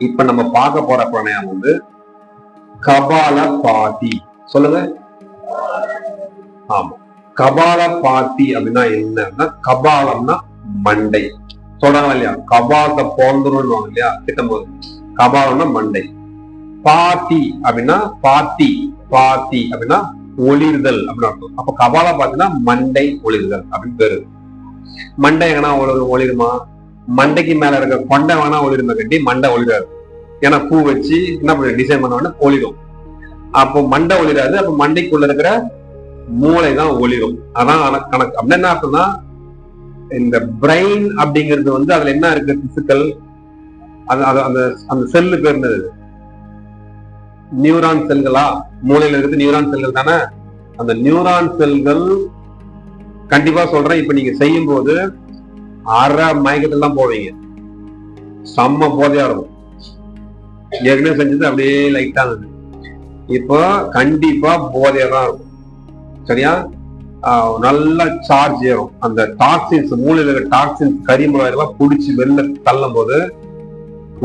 இப்ப நம்ம பார்க்க போற பிராணாயாமம் வந்து கபாலபாதி. சொல்லுங்க. ஆமா, கபாலபாதி அப்படின்னா என்னன்னா, கபாலம்னா மண்டை. சொல்றாங்க இல்லையா, கபாலத்தை போந்துரும் இல்லையா திட்டம் போது. கபாலம்னா மண்டை. பாத்தி அப்படின்னா பாத்தி, பாத்தி அப்படின்னா ஒளிர்தல் அப்படின்னு அர்த்தம். அப்ப கபால பாத்தீங்கன்னா மண்டை ஒளிர்தல் அப்படின்னு பேரு. மண்டை எங்கன்னா ஒளிருமா? மண்டைக்கு மேல இருக்க கொண்டை வேணா ஒளிருமா கட்டி மண்டை ஒளிராது. ஏன்னா பூ வச்சு என்ன பண்ண டிசைன் பண்ண ஒளிரும். அப்போ மண்டை ஒளிராது. அப்ப மண்டைக்குள்ள இருக்கிற மூளை தான் ஒளிரும். அதான் கணக்கு. அப்படின்னு என்ன அர்த்தம்னா, இந்த பிரெயின் அப்படிங்கிறது வந்து அதுல என்ன இருக்கு, பிசிக்கல், அந்த செல்லு பேர் என்னது? நியூரான் செல்களா? மூளையில இருக்கு நியூரான் செல்கள் தானே. அந்த நியூரான் செல்கள் கண்டிப்பா சொல்றேன், இப்ப நீங்க செய்யும் போது அரை மயக்கத்துல தான் போவீங்க. செம்ம போதையா இருக்கும். ஏற்கனவே செஞ்சது அப்படியே லைட்டா இருந்தது. இப்போ கண்டிப்பா போதையா தான் இருக்கும். சரியா? நல்ல சார்ஜ் ஏறும். அந்த டாக்ஸின்ஸ், மூளையில இருக்க டாக்ஸின்ஸ், கரிமலாம் பிடிச்சி வெளில தள்ளும் போது,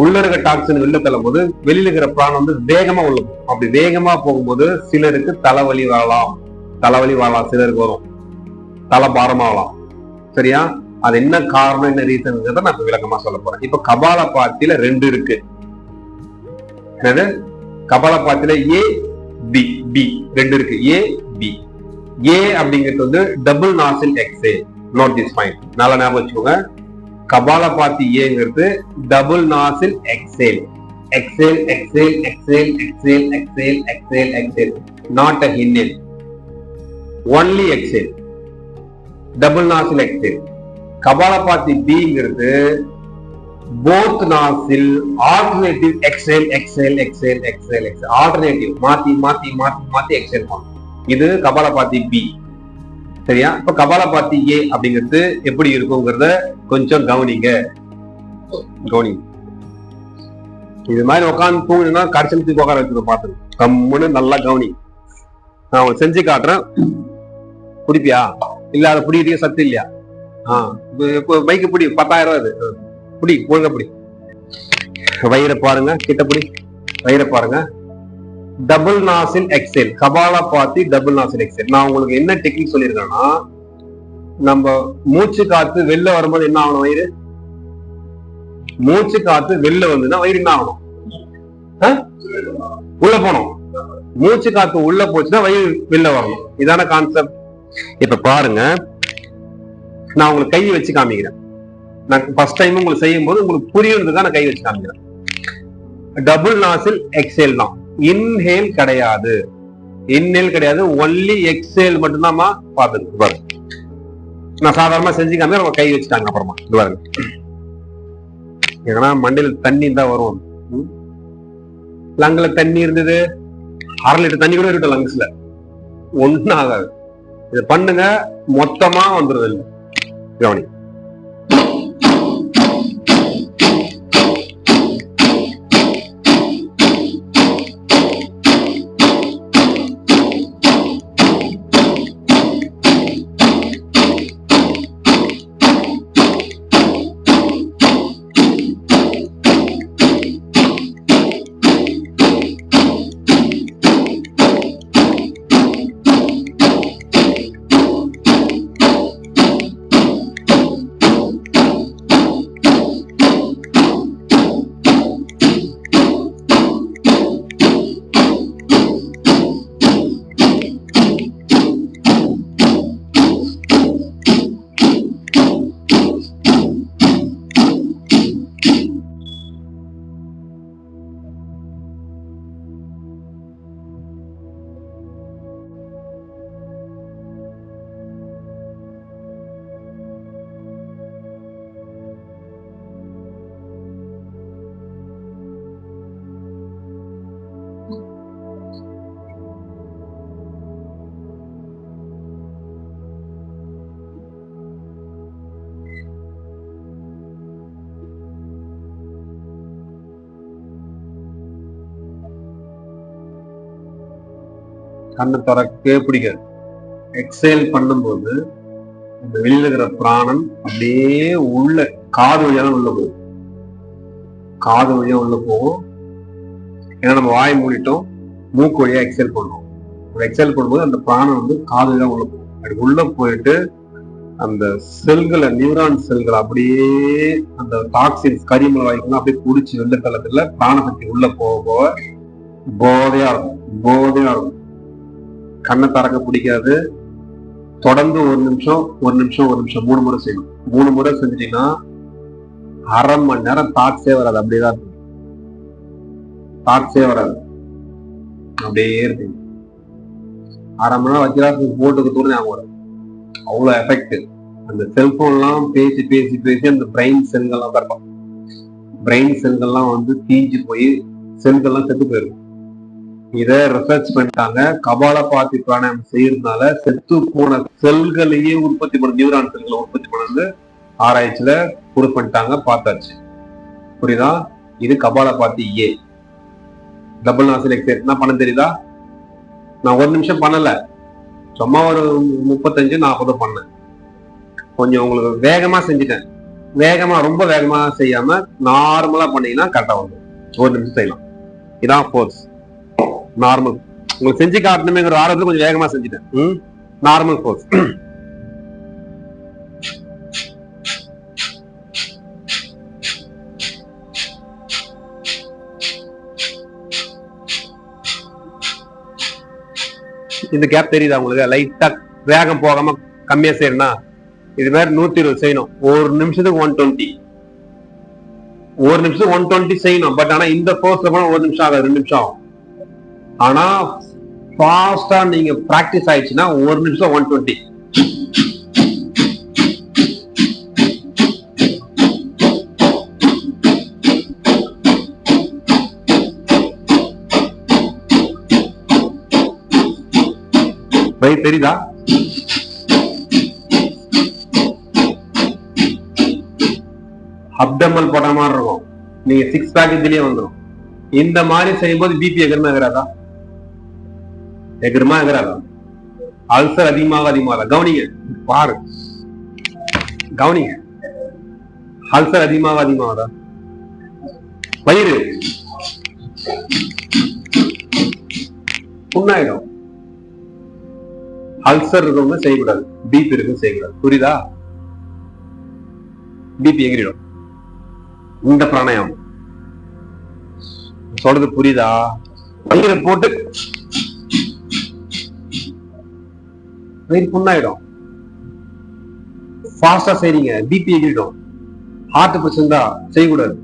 உள்ள இருக்க டாக்ஸின் வெளில தள்ளும் போது வெளியில இருக்கிற பிராணம் வந்து வேகமா உள்ள போகும். அப்படி வேகமா போகும்போது சிலருக்கு தலைவலி வரலாம், சிலருக்கு வரும், தலை பாரமாகலாம். சரியா? அது என்ன காரணம், என்ன ரீசன் நான் விளக்கமா சொல்ல போறேன். இப்ப கபாலபாத்தியில 2 இருக்கு. என்னது? கபாலபாத்தியில ஏ பி, பி 2 இருக்கு. ஏ பி. ஏ அப்படிங்கிறது வந்து double nasal exhale. Note this point, நல்லா ஞாபகம் வச்சுக்கோங்க. கபாலபாத்தி ஏங்கிறது double nasal exhale. Exhale, exhale, exhale, exhale, exhale, exhale, exhale. Not a inhale, only exhale. Double nasal exhale. Kapalbhati பிங்கிறது both nasal alternative exhale, exhale, exhale, exhale, exhale. Alternative மாத்தி மாத்தி மாத்தி மாத்தி exhale பண்ணும். இது கபாலபாத்தி பி. சரியா? இப்ப கபாலபாத்தி ஏ அப்படிங்கிறது எப்படி இருக்குங்கிறத கொஞ்சம் கவனிங்க. இது மாதிரி உட்காந்து தூங்கினா கடைசி உட்கார வச்சு பாத்துங்க. கம்முன்னு நல்லா கவனி. நான் செஞ்சு காட்டுறேன். பிடிப்பியா? இல்ல அதை பிடிக்கிறதுக்கு சத்து இல்லையா? பைக்கு பிடி, 10,000 ரூபாய். அது பிடி, ஒழுங்க பிடி. வயிறை பாருங்க, கிட்ட பிடி. வயிறை பாருங்க. Double nasal exhale. Kapalbhati double nasal exhale. நான் உங்களுக்கு என்ன டெக்னிக் சொல்லியிருக்கேன்னா, நம்ம மூச்சு காத்து வெளில வரும்போது என்ன ஆகணும்? வயிறு மூச்சு காத்து வெளில வந்துன்னா வயிறு என்ன ஆகணும்? உள்ள போனோம். மூச்சு காத்து உள்ள போச்சுன்னா வயிறு வெளில வரணும். இதான கான்செப்ட். இப்ப பாருங்க, நான் உங்களுக்கு கை வச்சு காமிக்கிறேன். நான் ஃபர்ஸ்ட் டைம் உங்களுக்கு செய்யும் போது உங்களுக்கு புரியுறதுக்காக நான் கை வச்சு காமிக்கிறேன். டபுள் நாசில் எக்ஸேல் தான். இன்ஹேல் கிடையாது, இன்ஹேல் கிடையாது, ஒன்லி எக்ஸேல் மட்டும்தான். பாத்துங்க பாருங்க, நான் சாதாரணமா செஞ்சு காமிக்கிறேன். நம்ம கை வச்சுட்டாங்க. அப்புறமா இது பாருங்க, ஏன்னா மண்டையில தண்ணி தான் வரும். லங்ல தண்ணி இருந்தது, 1/2 லிட்டர் தண்ணி கூட இருக்கட்டும் லங்ஸ்ல, ஒன்னும் ஆகாது. இதை பண்ணுங்க, மொத்தமா வந்துருது. இல்லை கவனி. கண்ணு திறக்கவே பிடிக்காது. எக்ஸேல் பண்ணும்போது அந்த வெளியில இருக்கிற பிராணம் அப்படியே உள்ள காது வழியாதான் உள்ள போகுது. காது வழியா உள்ள போகும். ஏன்னா நம்ம வாய் மூடிட்டோம், மூக்கு வழியா எக்ஸல் பண்ணுவோம். எக்ஸல் பண்ணும்போது அந்த பிராணம் வந்து காது வழியா உள்ள போகும். அப்படி உள்ள போயிட்டு அந்த செல்களை, நியூரான் செல்கள் அப்படியே அந்த டாக்ஸின்ஸ், கரிமல வாய்க்குலாம் அப்படியே குடிச்சு வெள்ள தளத்துல பிராணசக்தி உள்ள போக போக போதையா இருக்கும். போதையா இருக்கும். கண்ணை திறக்க பிடிக்காது. தொடர்ந்து ஒரு நிமிஷம் 3 முறை செய்யணும். 3 முறை செஞ்சிட்டீங்கன்னா அரை மணி நேரம் தாட்ஸே வராது. அப்படியேதான் இருக்கும். தாட்ஸே வராது. அப்படியே இருக்கு. அரை மணி நேரம் வச்சுதான் போட்டுக்கு தூரம் ஞாபகம் வரும். அவ்வளவு எஃபெக்ட். அந்த செல்போன்லாம் பேசி பேசி பேசி அந்த பிரெயின் செல்கள்லாம் தரப்போம். பிரெயின் செல்கள்லாம் வந்து தீஞ்சு போய் செல்கள்லாம் செத்து போயிடும். இதை ரிசர்ச் பண்ணிட்டாங்க. கபாலபாதி பிராணாயாமம் செய்யறதுனால செத்து போன செல்களையே உற்பத்தி பண்ண, நியூரான் செல்களை உற்பத்தி பண்ணது ஆராய்ச்சியில ப்ரூவ் பண்ணிட்டாங்க, பார்த்தாச்சு. புரியுதா? இது கபாலபாதி ஏ. டபுள் நாசில் எக்ஸசைஸ் என்ன பண்ண தெரியுதா? நான் 1 நிமிஷம் பண்ணல, சும்மா ஒரு 35-40 பண்ணேன். கொஞ்சம் உங்களுக்கு வேகமா செஞ்சுட்டேன். ரொம்ப வேகமா செய்யாம நார்மலா பண்ணீங்கன்னா கரெக்டா வந்துடும். 1 நிமிஷம் செய்யலாம். இதான் ஃபோர்ஸ். நார்மல் உங்களுக்கு செஞ்சு காட்டணுமேங்கிற ஆர்வத்துல கொஞ்சம் வேகமா செஞ்சுட்டேன். Normal force. இந்த கேப் தெரியுதா உங்களுக்கு? லைட்டா வேகம் போகாம கம்மியா செய்யணும்னா இது மாதிரி 120 செய்யணும். 1 நிமிஷத்துக்கு 120. 1 நிமிஷத்துக்கு 120 செய்யணும். பட் ஆனா இந்த ஃபோர்ஸ்ல போனா 1 நிமிஷம் ஆகாது, 2 நிமிஷம் ஆகும். ஆனா ஃபாஸ்டா நீங்க பிராக்டிஸ் ஆயிடுச்சுன்னா 1 நிமிஷம் 120. தெரியுதா? அப்டமல் போட்ட மாதிரி இருக்கும். நீங்க 6 பேக் இதுலயே வந்துடும். இந்த மாதிரி செய்யும்போது பிபி எகிரமா எகிறாதா? எகிராதா? அல்சர் அதிகமாக கவனிங்க, பாரு, கவனிங்க. அல்சர் அதிகமாகாதா? வயிறு புண்ணாயிடும். அல்சர் இருக்கவங்க செய்யக்கூடாது, பிபி இருக்கு செய்யக்கூடாது. புரியுதா? பிபி எகிரிடும். இந்த பிராணாயாமம் சொல்றது புரியுதா? வயிறு போட்டு வயிறு புண்ணாயிடும். ஃபாஸ்டா செய்றீங்க, பிபி எகிரிடும். ஹார்ட் பிரச்சனை தான் செய்யக்கூடாது.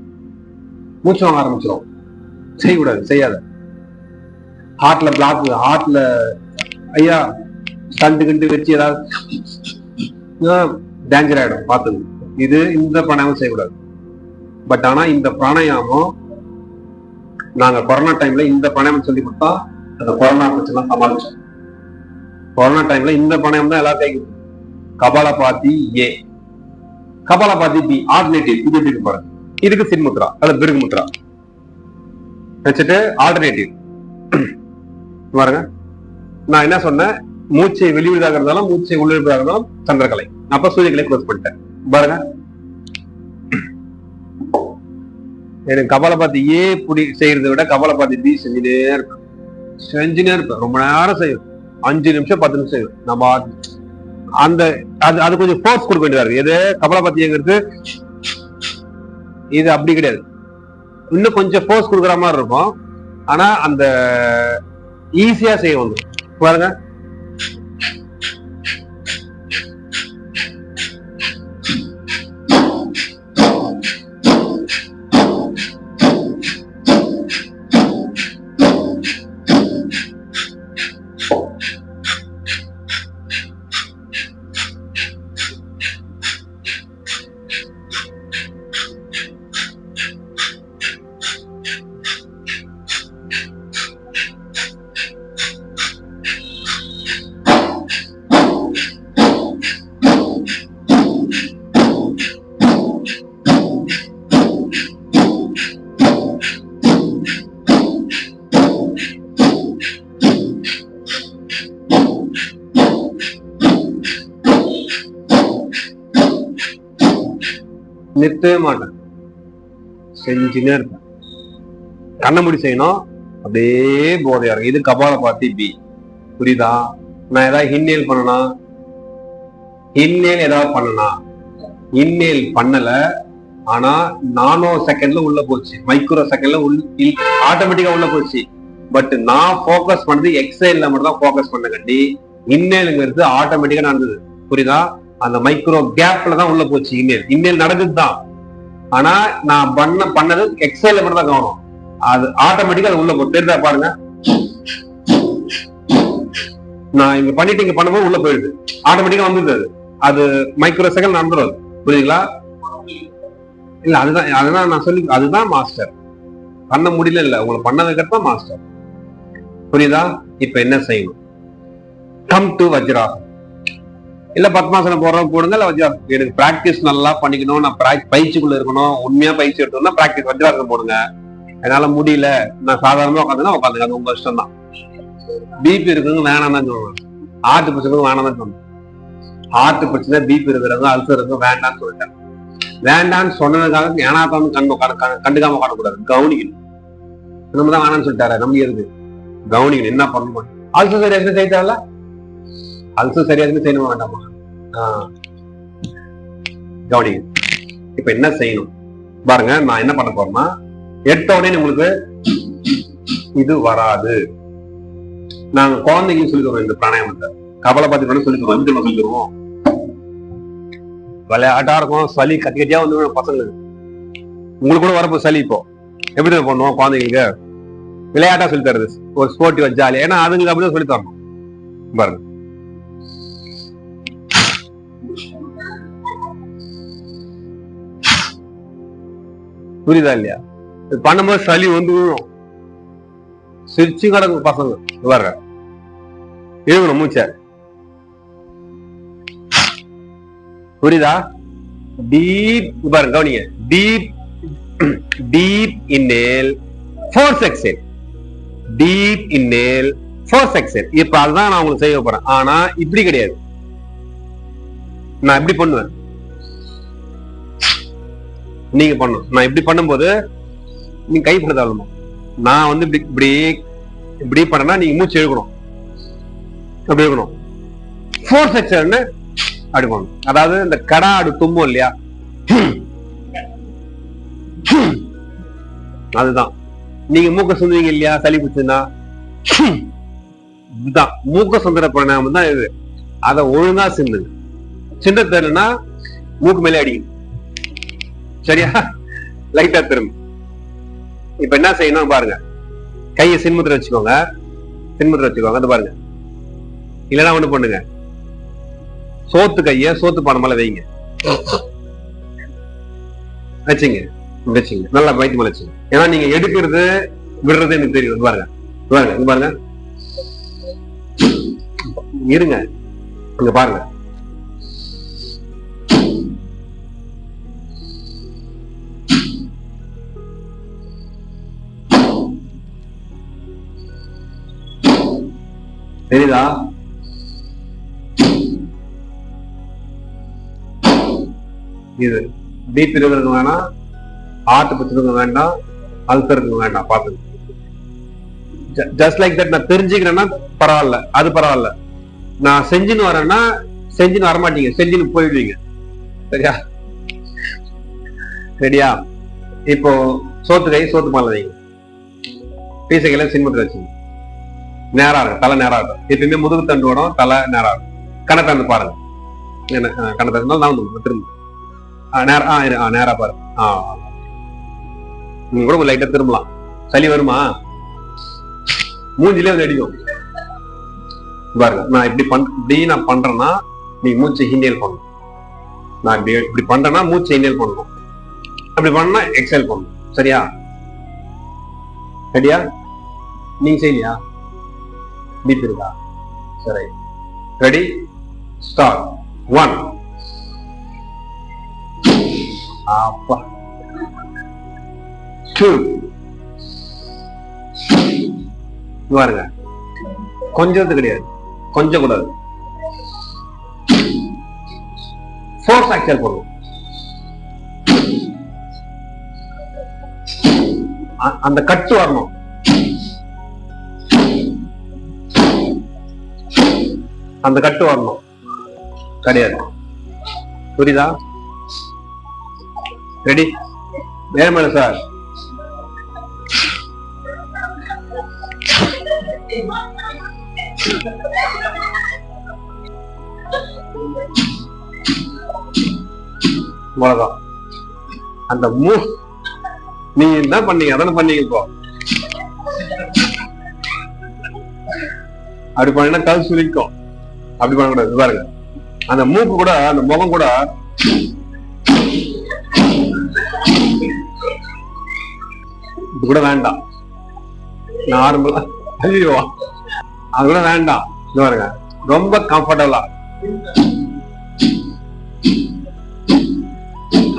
மூச்சு வாங்க ஆரம்பிச்சிடும். செய்யக்கூடாது, செய்யாத. ஹார்ட்ல பிளாக், ஹார்ட்ல ஐயா ஸ்டண்ட் கிண்டு வச்சு ஏதாவது டேஞ்சர் ஆயிடும், பார்த்துங்க. இந்த பிராணாயாமம் செய்யக்கூடாது. பட் ஆனா இந்த பிராணாயாமம் நாங்க கொரோனா டைம்ல இந்த பிராணாயாமம் சொல்லி கொடுத்தா அந்த கொரோனா பிரச்சனை சமாளிச்சோம். கொரோனா டைம்ல இந்த பிராணாயாமம் தான் எல்லாரும் கைக்கு. கபாலபாதி ஏ, கபாலபாதி பி, ஆல்டர்னேட்டிவ். இது எப்படி பாருங்க. இதுக்கு சின்முத்ரா, அது பிருகு முத்ரா வச்சுட்டு ஆல்டர்னேட்டிவ் பாருங்க. நான் என்ன சொன்னேன்? மூச்சை வெளிவிதாக இருந்தாலும் மூச்சை உள்ளிழுதாக இருந்தாலும் சந்திரகலை. அப்ப சூரியகலை க்ளோஸ் பண்ணிட்டேன். பாருங்க, எனக்கு கபாலபாதி ஏ புடி செய்யறதை விட கபாலபாதி பி செஞ்சுட்டே இருப்பேன். ரொம்ப நேரம் செய்யும். 5 நிமிஷம் 10 நிமிஷம் செய்யும். நம்ம அந்த அது கொஞ்சம் ஃபோர்ஸ் கொடுக்க வேண்டியதா இருக்கு. எது கபாலபாதிங்கிறது இது அப்படி கிடையாது. இன்னும் கொஞ்சம் ஃபோர்ஸ் கொடுக்குற மாதிரி இருக்கும். ஆனா அந்த ஈஸியா செய்ய வந்து பாருங்க. நிறுத்தவே மாட்டேன். செஞ்சுனே இருப்பேன். கண்ண மூடி செய்யணும், அப்படியே போதையா இருக்கும். இது கபாலபாதி பி. புரியுதா? நான் ஏதாவது இன்ஹேல் பண்ணனா, இன்ஹேல் ஏதாவது பண்ணனா, இன்ஹேல் பண்ணல, ஆனா நானோ செகண்ட்ல உள்ள போச்சு, மைக்ரோ செகண்ட்ல ஆட்டோமேட்டிக்கா உள்ள போச்சு. பட் நான் போக்கஸ் பண்ணது எக்ஸைல்ல மட்டும் தான் போக்கஸ் பண்ண கண்டி இன்ஹேலுங்கிறது ஆட்டோமேட்டிக்கா நடந்தது. புரியுதா? அந்த மைக்ரோ கேப்ல தான் உள்ள போச்சு இன்ஹேல். இன்ஹேல் நடக்குது தான், ஆனா நான் பண்ணது எக்ஸைல்ல மட்டும் தான் கவனம். அது ஆட்டோமேட்டிக்கா அது உள்ள போய் தெரியுதா பாருங்க. நான் இங்க பண்ணிட்டு இங்க பண்ணும்போது உள்ள போயிடுது, ஆட்டோமேட்டிக்கா வந்துருது. அது மைக்ரோ செகண்ட் நடந்துரும். புரியுதுங்களா? இல்ல அதுதான் நான் சொல்லி, அதுதான் மாஸ்டர். பண்ண முடியல இல்ல, உங்களை பண்ண வைக்கிறது மாஸ்டர். புரியுதா? இப்ப என்ன செய்யணும்? கம் டு வஜ்ராசனம். இல்ல பத்மாசனம் போடுறோம் போடுங்க, இல்ல வஜ்ராசனம். எனக்கு பிராக்டிஸ் நல்லா பண்ணிக்கணும், நான் பயிற்சிக்குள்ள இருக்கணும், உண்மையா பயிற்சி எடுத்தோம்னா பிராக்டிஸ் வஜ்ராசனம் போடுங்க. என்னால முடியல, நான் சாதாரணமா உட்காந்துன்னா உட்காந்துங்க, அது உங்க இஷ்டம் தான். பிபி இருக்குங்க வேணாம் தான் சொல்லுவேன், ஹார்ட் பிரச்சனை வேணாம் தான் சொல்லுவேன். ஹார்ட் பிரச்சனை, பிபி இருக்கிறவங்க, அல்சர் இருக்கு வேண்டாம்னு சொல்லிட்டேன். வேண்டான்னு சொன்னதுக்காக ஏனாத்தான் கண்டுக்காம உட்காரக்கூடாது, கவனிக்கணும். நம்ம தான் வேணாம்னு சொல்லிட்டாரு, நம்ம இருக்கு கவனிக்கணும். என்ன பண்ணணும்? அல்சர் சரியா செய்யல, அல்சர் சரியா செய்யணுமா வேண்டாமா? கவனிக்கணும். இப்ப என்ன செய்யணும் பாருங்க. நான் என்ன பண்ண போறேன்னா, எடுத்த உடனே உங்களுக்கு இது வராது. நாங்க குழந்தைங்க சொல்லி தருவோம் இந்த பிராணாயாமத்தை, கபாலபாதி சொல்லி தருவோம். சொல்லி தருவோம், விளையாட்டா இருக்கும். சளி கத்தி கட்டியா வந்து பசங்களுக்கு, உங்களுக்கு கூட வரப்போ சளி. இப்போ எப்படி பண்ணுவோம்? குழந்தைங்களுக்கு விளையாட்டா சொல்லி தருது, ஒரு ஸ்போர்ட்டிவ் ஜாலி. ஏன்னா அதுங்களுக்கு அப்படிதான் சொல்லி தரணும். பாருங்க, புரியுதா இல்லையா? பண்ணும்போது சளி வந்து விழும், சிரிச்சு கிடக்கும் பசங்க. வர்ற எழுகணும் மூச்ச. புரியுதா? டீப் பாருங்க, கவனிங்க. Deep deep இன்னேல், force exhale. Deep இன்னேல், force exhale. இப்ப அதுதான் நான் உங்களுக்கு செய்ய போறேன். ஆனா இப்படி கிடையாது, நான் இப்படி பண்ணுவேன், நீங்க பண்ணும். நான் இப்படி பண்ணும்போது நீங்க கை பண்ண தள்ளணும். நான் வந்து இப்படி இப்படி பண்ணனா நீங்க மூச்சு எழுக்கணும், அப்படி இருக்கணும். ஃபோர்ஸ் எக்ஸேல்னு அப்படி பண்ணணும். அதாவது இந்த கடா ஆடு தும்பும் இல்லையா, அதுதான். நீங்க மூக்க சுந்துவீங்க இல்லையா, சளி பிடிச்சுன்னா, இதுதான் மூக்க சுந்தர பிராணாயாமம் தான் இது. அதை ஒழுங்கா சிந்துங்க. சின்ன தெரியலன்னா மூக்கு மேலே அடிக்கணும், சரியா? லைட்டா திரும்ப. இப்ப என்ன செய்யணும் பாருங்க. கையை சின்முத்திர வச்சுக்கோங்க, சின்முத்திர வச்சுக்கோங்க. அது பாருங்க. இல்லைன்னா ஒண்ணு பண்ணுங்க, சோத்து கைய சோத்து பானை மேல வைங்க, வச்சுங்க, வச்சுங்க. நல்லா வயிற்று மேல வச்சுங்க. ஏன்னா நீங்க எடுக்கிறது விடுறது எனக்கு தெரியும். பாருங்க பாருங்க, இங்க பாருங்க, இருங்க, இங்க பாருங்க. தெரியுதா? இது டீப் இருக்கிறது வேணாம், ஹார்ட் பிரச்சனை வேண்டாம், அல்சருக்கு வேண்டாம். பாத்து ஜஸ்ட் லைக் தட். நான் தெரிஞ்சுக்கிறேன்னா பரவாயில்ல, அது பரவாயில்ல. நான் செஞ்சுன்னு வரேன்னா செஞ்சுன்னு வரமாட்டீங்க, செஞ்சுன்னு போயிடுவீங்க. சரியா? ரெடியா? இப்போ சோத்து கை சோத்து மாலை வைங்க, பீசைகளை சின்மத்தில் வச்சுங்க. நேரா இருக்கு, தலை நேரா இருக்கும். எப்பயுமே முதுகு தண்டு வரும், தலை நேரா இருக்கும். கணை தந்து பாருங்க, கணை தந்தாலும் நான் திரும்ப நேரா பாருங்க. நீங்க கூட லைட்டா திரும்பலாம். சளி வருமா? மூஞ்சிலே வந்து அடிக்கும் பாருங்க. நான் இப்படி நான் பண்றேன்னா நீ மூச்சை இன்ஹேல் பண்ணணும். நான் இப்படி பண்றேன்னா மூச்சை இன்ஹேல் பண்ணணும், அப்படி பண்ணா எக்ஸேல் பண்ணணும். சரியா? ரெடியா? நீங்க செய்யலையா? டீப் இருக்கா? சரி, ரெடி, ஸ்டார்ட். 1 அப்பா, 2 பாருங்க, கொஞ்சது கிடையாது, கொஞ்சம் கூடாது. ஃபோர்ஸ் ஆக்சல் பண்ணுவோம். அந்த கட்டு வரணும். அந்த கட்டு வரணும். கிடையாது. புரியுதா? ரெடி? நேரம் மேல சார். அவ்வளவுதான். அந்த நீங்க என்ன பண்ணீங்க அதான பண்ணீங்க. இப்போ அப்படி பண்ணா கல் சுலிக்கும். அப்படி பண்ணக்கூடாது. பாருங்க, அந்த மூக்கு கூட அந்த முகம் கூட இது கூட வேண்டாம். நார்மலா ஐயோ அது கூட வேண்டாம். இது பாருங்க, ரொம்ப கம்ஃபர்டபுளா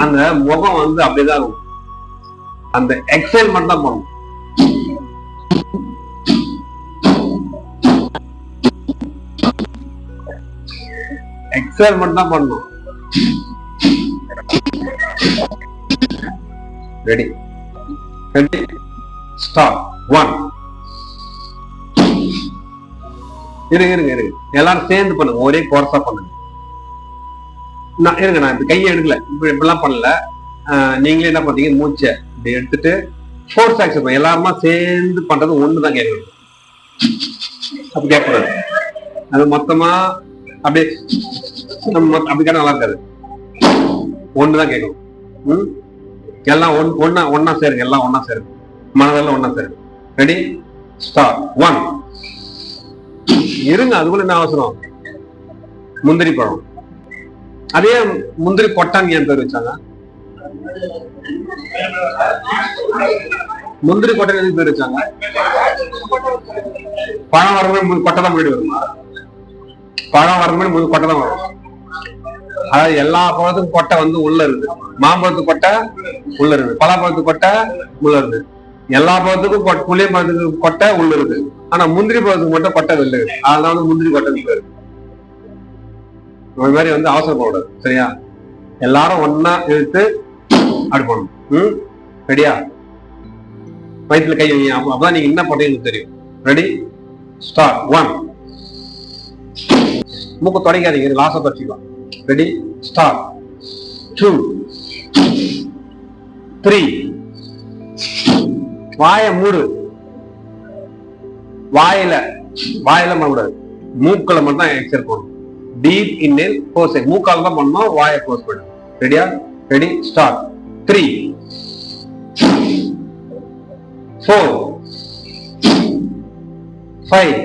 அந்த முகம் வந்து அப்படிதான் இருக்கும். அந்த எக்ஸைல் மட்டும் தான் பண்ணும். எக்ஸைல் மட்டும் தான் பண்ணும். ரெடி? ரெடி? ஸ்டார்ட். 1. இருங்க எல்லாரும் சேர்ந்து பண்ணுங்க. ஒரே கோர்ஸா பண்ணுங்க. நான் இப்ப கையை எடுக்கல, இப்படிலாம் பண்ணல. நீங்களே என்ன பண்றீங்க, மூச்சை இப்படி எடுத்துட்டு ஃபோர்ஸ் ஆக்சன் எல்லாருமா சேர்ந்து பண்றது ஒண்ணுதான் கேட்கணும். அப்படி கேட்கக்கூடாது. அது மொத்தமா அப்படியே அப்படி நல்லா இருக்காது. ஒண்ணுதான் கேட்கணும். எல்லாம் ஒன்னா சேருங்க. எல்லாம் ஒன்னா சேருங்க. மனதெல்லாம் ஒன்னா சேருங்க. ரெடி? ஸ்டார்ட். 1. இருங்க, அதுக்குள்ள என்ன அவசரம்? முந்திரி பழம். அதே முந்திரி கொட்டாங்க ஏன் பேர் வச்சாங்க? முந்திரி கொட்டை எதுக்கு பேர் வச்சாங்க? பழம் வரமே கொட்டை தான் போயிட்டு வருமா? பழம் வரமே கொட்டை தான் வரும். அதாவது எல்லா பழத்துக்கும் கொட்டை வந்து உள்ள இருக்கு. மாம்பழத்துக்கு கொட்டை உள்ள இருக்கு. பலாப்பழத்துக்கு கொட்டை உள்ள இருக்கு. எல்லா பழத்துக்கும் புளிய பழத்துக்கு கொட்டை உள்ள இருக்கு. ஆனா முந்திரி பழத்துக்கு மட்டும் கொட்டை வெளில இருக்கு. அதனால வந்து முந்திரி கொட்டை பேரு. இந்த மாதிரி வந்து அவசரப்படாது. சரியா? எல்லாரும் ஒன்னா இழுத்து அப்படி பண்ணணும். ரெடியா? வயிற்றுல கை வைங்க. அப்பதான் நீங்க என்ன பண்றீங்கன்னு தெரியும். ரெடி? ஸ்டார்ட். 1. மூக்க தொடங்காதீங்க, லாச பறிச்சுக்கலாம். ரெடி? ஸ்டார்ட். 2. 3. வாய மூடு. வாயில பண்ணக்கூடாது. மூக்களை மட்டும் தான் எக்ஸல் பண்ணணும். Deep இன்னேல், force. மூக்கால தான் பண்ணணும், வாயை க்ளோஸ் பண்ணு. ரெடியா? ரெடி? ஸ்டார்ட். 3. 4. 5.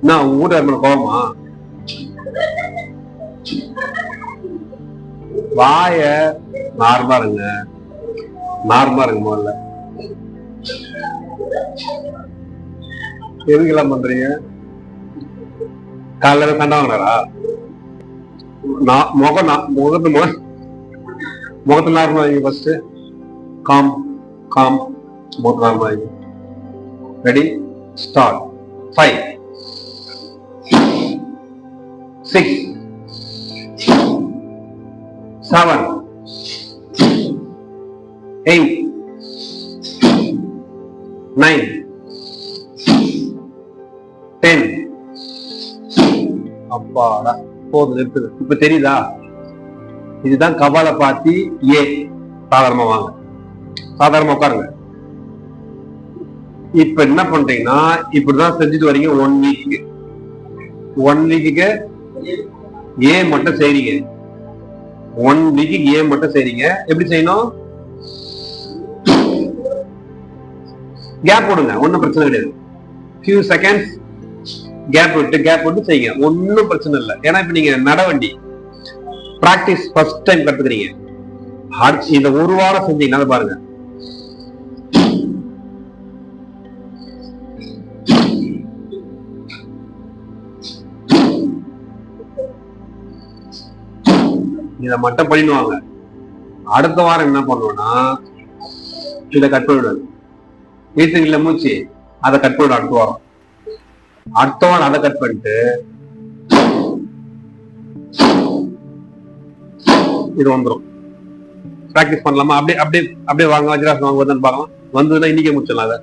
நான் உங்க கூட கோவமா? வாய நார்மலா இருங்க. முதல்ல. எதுக்கெல்லாம் பண்றீங்க? காலையில சண்டை வாங்கினாரா? முகத்துல நார்மலா வைங்க. ஃபர்ஸ்ட் காம் முகத்துல நார்மலா வைங்க. ரெடி? ஸ்டார்ட். 5. 6. 7. 8. 9. 10. அப்பாடா, போதும், இருக்குது. இப்ப தெரியுதா? இதுதான் கபாலபாதி ஏ. சாதாரணமா வாங்க, சாதாரணமா உட்காருங்க. இப்ப என்ன பண்றீங்கன்னா, இப்படிதான் செஞ்சுட்டு வரீங்க 1 வீக்கு. 1 வீக்குக்கு ஏ மட்டும் செய்றீங்க. 1 வீக்குக்கு ஏ மட்டும் செய்றீங்க. எப்படி செய்யணும்? கேப் போடுங்க, ஒன்னும் பிரச்சனை கிடையாது. few seconds கேப் விட்டு செய்யுங்க, ஒன்னும் பிரச்சனை இல்லை. ஏன்னா இப்ப நீங்க நடவண்டி பிராக்டிஸ் ஃபர்ஸ்ட் டைம் கத்துக்கிறீங்க. இந்த 1 வாரம் செஞ்சீங்கன்னா பாருங்க. இத மட்டும் பண்ணிடுவாங்க. அடுத்த வாரம் என்ன பண்ணுவோம்னா, இதை கட் பண்ணிவிடுவாங்க. வீட்டுக்கு இல்ல மூச்சு, அதை கட் பண்ணிவிடும். அடுத்த வாரம் அதை கட் பண்ணிட்டு இது வந்துடும். பிராக்டிஸ் பண்ணலாமா? அப்படியே அப்படியே அப்படியே வாங்க, வஜ்ராசனம் வாங்க வருதுன்னு பார்க்கலாம். வந்ததுன்னா இன்னைக்கே முடிச்சிடலாம். அதை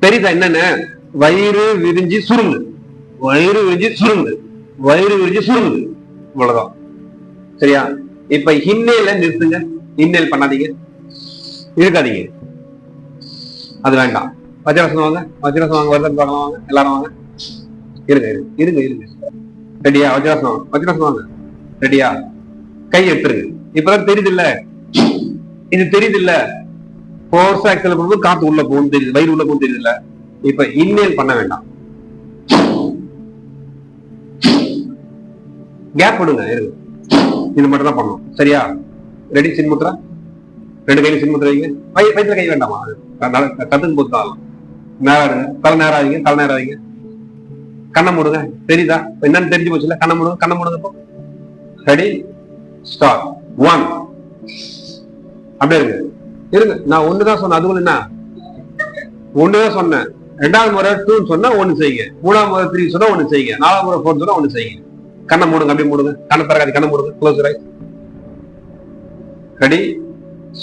தெரியுதா என்னன்னு? வயிறு விரிஞ்சு சுருங்கு, வயிறு விரிஞ்சு சுருங்கு, வயிறு விரிஞ்சு சுருங்கு, இவ்வளவுதான். சரியா? இப்ப இன்னேல நிறுத்துங்க. இன்னேல் பண்ணாதீங்க, இருக்காதீங்க, அது வேண்டாம். வஜ்ராசனம் வாங்க, வஜ்ராசனம் வாங்க வருதுன்னு பார்க்கலாம். வாங்க எல்லாரும் வாங்க. இருங்க இருங்க இருங்க. ரெடியா? வஜ்ராசனம், வஜ்ராசனம் வாங்க. ரெடியா? கை எடுத்துருங்க. இப்பதான் தெரியுது இல்ல, இது தெரியுது இல்ல, போர்ஸ் ஆக்சல் போகும்போது காத்து உள்ள போகும் தெரியுது, வயிறு உள்ள போகும் தெரியுது இல்ல. இப்ப இன்னேல் பண்ண வேண்டாம், கேப் விடுங்க. இருங்க, இது மட்டும் தான் பண்ணணும். சரியா? ரெடி? சின்முத்ரா, ரெண்டு கையில சின்முத்ரா வைங்க. வயிற்றுல கை வேண்டாமா? கத்துக்கு போது தான் நேரம் இருங்க. தலை நேரம் ஆகிங்க, தலை நேரம் ஆகிங்க. கண்ணை மூடுங்க. தெரியுதா என்னன்னு தெரிஞ்சு போச்சுல? கண்ணை மூடுங்க, கண்ணை மூடுங்க. இப்போ ரெடி, ஸ்டார்ட். 1 அப்படியே இருக்கு. இருங்க, நான் ஒண்ணுதான் சொன்னேன். அதுவும் என்ன, ஒண்ணுதான் சொன்னேன். ரெண்டாவது முறை 2 சொன்னா 1 செய்யுங்க, மூணாவது முறை 3 சொன்னா 1 செய்யுங்க, நாலாவது முறை 4 சொன்னா 1 செய்யுங்க. கண்ணை மூடுங்க, அப்படியே மூடுங்க. கண்ணை திறக்காது, கண்ணை மூடுங்க. Close your eyes. Ready,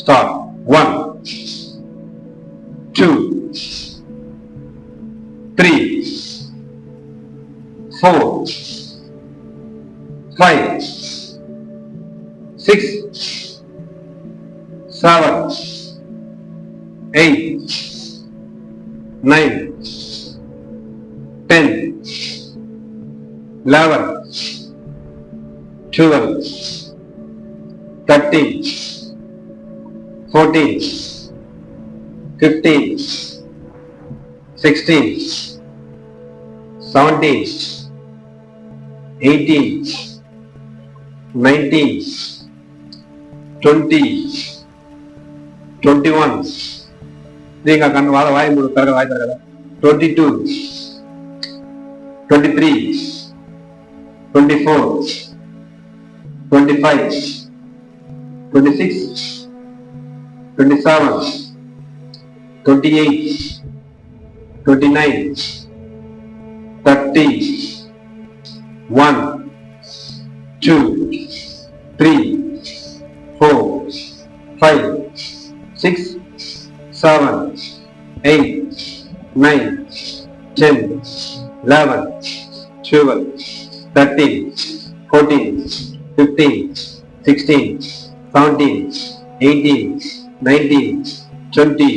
start. 1 2 3 4 5 6 7 8 9 10 11 12 13 14 15 16 17 18 19 20 21 நீங்க கண் வாய் மூடு, திறக்க, வாய் திறக்க. 22 23 24 25 26 27 28 29 30 1 2 3 4 5 6 7 8 9 10 11 12 13 14 15 16 17 18 19 20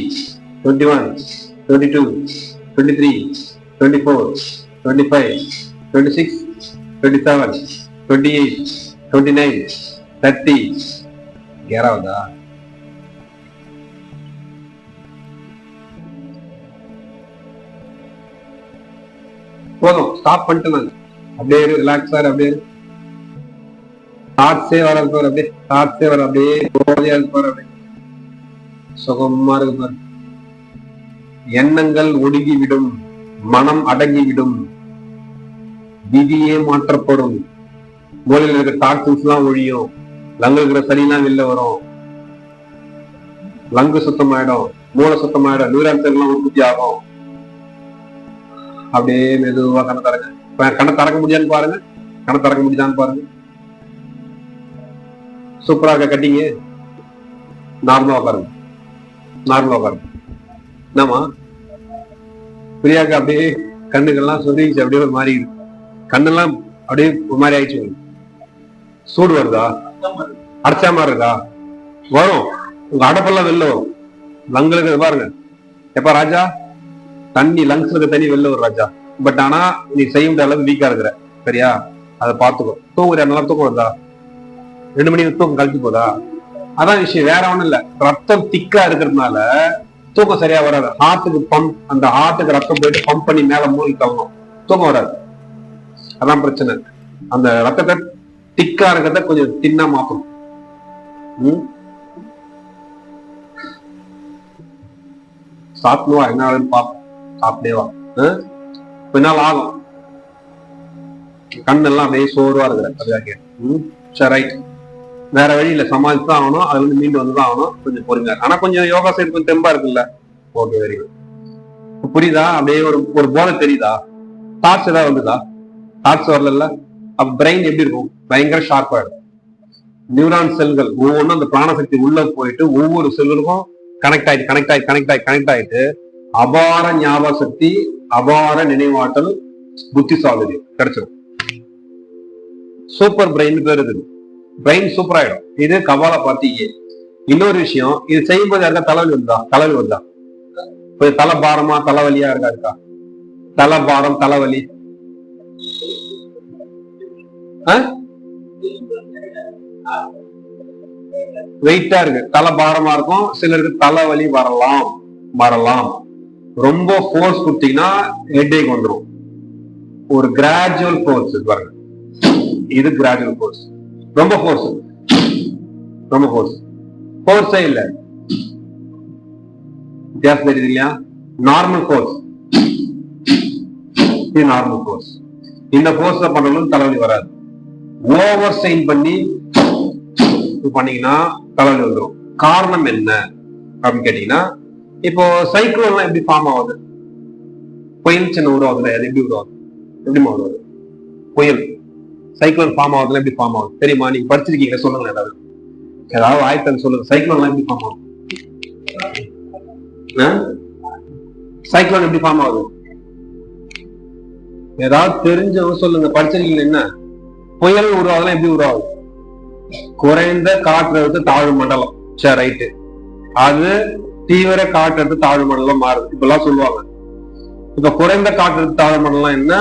21 22 23 24 25 26 27 28 29 30 யாராவதா? போதும், ஸ்டாப் பண்ணிட்டு அப்படியே ரிலாக்ஸா அப்படியே தாட்ஸே வர போற, அப்படியே தாட்ஸே வர, அப்படியே போதையா போற, அப்படியே சுகமா இருக்கு பாரு. எண்ணங்கள் ஒடுங்கிவிடும், மனம் அடங்கிவிடும், விதியே மாற்றப்படும். மூலையில் இருக்கிற டாக்ஸின்ஸ் எல்லாம் ஒழியும், லங்கு இருக்கிற சளியெல்லாம் வெளில வரும், லங்கு சுத்தமாயிடும், மூளை சுத்தமாயிடும், நியூரான்ஸ் எல்லாம் உற்பத்தி ஆகும். அப்படியே மெதுவா கண்ணை திறங்க. கண்ணை திறக்க முடியான்னு பாருங்க, கண்ணை திறக்க முடியுதான்னு பாருங்க. சூப்பரா இருக்க. கட்டிங்க, நார்மலா உட்காருங்க, நார்மலா உட்காருங்க. என்னமா பிரியாக்கு அப்படியே கண்ணுக்கெல்லாம் சொல்லிச்சு, அப்படியே ஒரு மாதிரி இருக்கு, கண்ணெல்லாம் அப்படியே ஒரு மாதிரி ஆயிடுச்சு. சூடு வருதா? அடைச்சா மாதிரி இருக்கா? வரும், உங்க அடப்பெல்லாம் வெளில வரும். லங்களுக்கு பாருங்க. எப்ப ராஜா தண்ணி லங்ஸ்ல இருக்க தண்ணி வெளில வரும் ராஜா. பட் ஆனா நீ செய்ய முடியாத அளவுக்கு வீக்கா இருக்கிற, சரியா? அதை பார்த்துக்கோ. தூங்குறியா? நல்லா தூக்கம் வருதா? 2 மணி தூக்கம் கழிச்சு போதா? அதான் விஷயம், வேற ஒண்ணும் இல்ல. ரத்தம் திக்கா இருக்கிறதுனால தூக்கம் சரியா வராது. ஹார்ட்டுக்கு பம்ப், அந்த ஹார்ட்டுக்கு ரத்தம் போயிட்டு பம்ப் பண்ணி மேல மூழ்கி தவணும், தூக்கம் வராது. அதான் பிரச்சனை. அந்த ரத்தத்தை திக்கா இருக்கிறத கொஞ்சம் தின்னா மாத்தணும். சாப்பிடுவா, என்ன பார்ப்போம், சாப்பிடேவா பின்னால் ஆகும். கண்ணெல்லாம் அப்படியே சோர்வா இருக்கிற. சரி, ரைட், வேற வழி இல்ல, சமாளிச்சுதான் ஆகணும். அதுல இருந்து மீண்டு வந்துதான் ஆகணும். கொஞ்சம் பொறுமையா, ஆனா கொஞ்சம் யோகா செய்ய கொஞ்சம் தெம்பா இருக்குல்ல. Okay, very good. புரியுதா? அப்படியே ஒரு போதை தெரியுதா? தாட்ஸ் ஏதாவது வந்துதா? தாட்ஸ் வரல, அப்ப பிரெயின் எப்படி இருக்கும்? பயங்கர ஷார்ப்பா இருக்கும். நியூரான் செல்கள் ஒவ்வொன்றும் அந்த பிராணசக்தி உள்ள போயிட்டு ஒவ்வொரு செல்லுக்கும் கனெக்ட் ஆயிட்டு அபார ஞாபக சக்தி, அபார நினைவாற்றல், புத்தி சாதுரியம் கிடைச்சிடும். சூப்பர் பிரெயின் பேர் இருக்குது. பிரெயின் சூப்பர் ஆயிடும். இது கபால பார்ட்டி. இன்னொரு விஷயம், இது செய்யும்போது யாருக்கா தலைவலி வருதா? தலை பாரமா தலைவலியா இருக்கா? தலை பாரம் தலைவலி வெயிட்டா இருக்கு, தலை பாரமா இருக்கும். சிலருக்கு தலைவலி வரலாம். ரொம்ப ஃபோர்ஸ் கொடுத்தீங்கன்னா ஹெட்டேக் வந்துடும். ஒரு கிராஜுவல் ஃபோர்ஸ் பாருங்க, இது கிராஜுவல் ஃபோர்ஸ். ரொம்ப ஃபோர்ஸே இல்ல, வித்தியாசம் தெரியுது இல்லையா? நார்மல் ஃபோர்ஸ், இது நார்மல் ஃபோர்ஸ். இந்த ஃபோர்ஸ் பண்ணணும் தலைவலி வராது. ஓவர் ஸ்ட்ரெயின் பண்ணி பண்ணீங்கன்னா தலைவலி வந்துடும். காரணம் என்ன அப்படின்னு கேட்டீங்கன்னா, இப்போ சைக்ளோன்லாம் எப்படி ஃபார்ம் ஆகுது? புயல் சின்ன உருவாகுதுல, அது எப்படி உருவாகுது? எப்படிமா உருவாகுது புயல்? சைக்ளோன் ஃபார்ம் ஆகுதுல எப்படி ஃபார்ம் ஆகுது தெரியுமா? நீங்க படிச்சிருக்கீங்க, சொல்லுங்க. ஏதாவது ஆயத்தம் சொல்லுங்க. சைக்ளோன்லாம் எப்படி ஃபார்ம் ஆகுது? சைக்ளோன் எப்படி ஃபார்ம் ஆகுது? ஏதாவது தெரிஞ்சவங்க சொல்லுங்க, படிச்சிருக்கீங்க. என்ன புயல் உருவாகுதுலாம் எப்படி உருவாகுது? குறைந்த காற்றழுத்த தாழ்வு மண்டலம், சரி ரைட்டு, அது தீவிர காற்றழுத்த தாழ்வு மண்டலம் மாறுது இப்பெல்லாம் சொல்லுவாங்க. இப்ப குறைந்த காற்றழுத்த தாழ்வு மண்டலம் என்ன,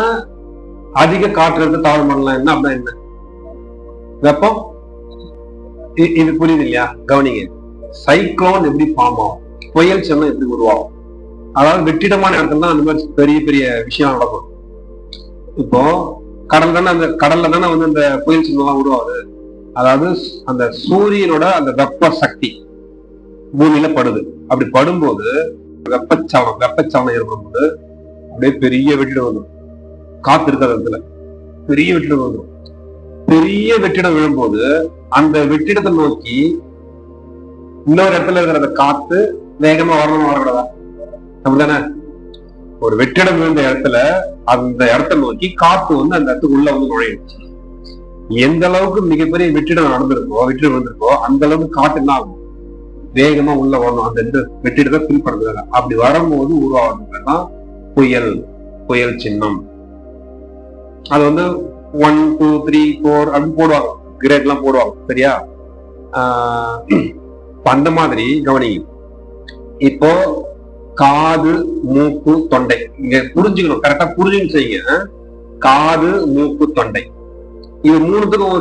அதிக காற்றழுத்த தாழ்வு மண்டலம் என்ன அப்படின்னா என்ன? வெப்பம். இது புரியுது இல்லையா? கவனிங்க. சைக்ளோன் எப்படி ஃபார்ம் ஆகும், புயல் சின்னம் எப்படி உருவாகும். அதாவது வெற்றிடமான இடத்துல தான் அந்த மாதிரி பெரிய பெரிய விஷயம் நடக்கும். இப்போ கடல்ல தானே வந்து அந்த புயல் சின்னம்லாம் உருவாகுது. அதாவது அந்த சூரியனோட அந்த வெப்ப சக்தி பூமியில படுது. அப்படி படும்போது வெப்பச்சாவனம் ஏற்படும் போது அப்படியே பெரிய வெற்றிடம் வந்துடும். காத்து இருக்கிற இடத்துல பெரிய வெற்றிடம் வந்துடும். பெரிய வெற்றிடம் விழும்போது அந்த வெற்றிடத்தை நோக்கி இன்னொரு இடத்துல இருக்கிற காத்து வேகமா வரக்கூடாதா? அப்படிதானே? ஒரு வெற்றிடம் விழுந்த இடத்துல அந்த இடத்தை நோக்கி காத்து வந்து அந்த இடத்துக்கு உள்ள வந்து நுழையும். எந்த அளவுக்கு மிகப்பெரிய வெற்றிடம் வந்திருக்கோ அந்த அளவுக்கு காத்து என்ன ஆகும்? வேகமா உள்ள வரணும், அந்த வெற்றிடத்தை ஃபில் பண்றது. அப்படி வரும்போது உருவாகுதுன்னா புயல் சின்னம். அது வந்து 1, 2, 3, 4 அப்படின்னு போடுவாங்க, கிரேட் எல்லாம் போடுவாங்க. சரியா? அந்த மாதிரி கவனி. இப்போ காது, மூக்கு, தொண்டை, இங்க புரிஞ்சுக்கணும், கரெக்டா புரிஞ்சுன்னு செய்யுங்க. காது, மூக்கு, தொண்டை, இது மூணுத்துக்கும்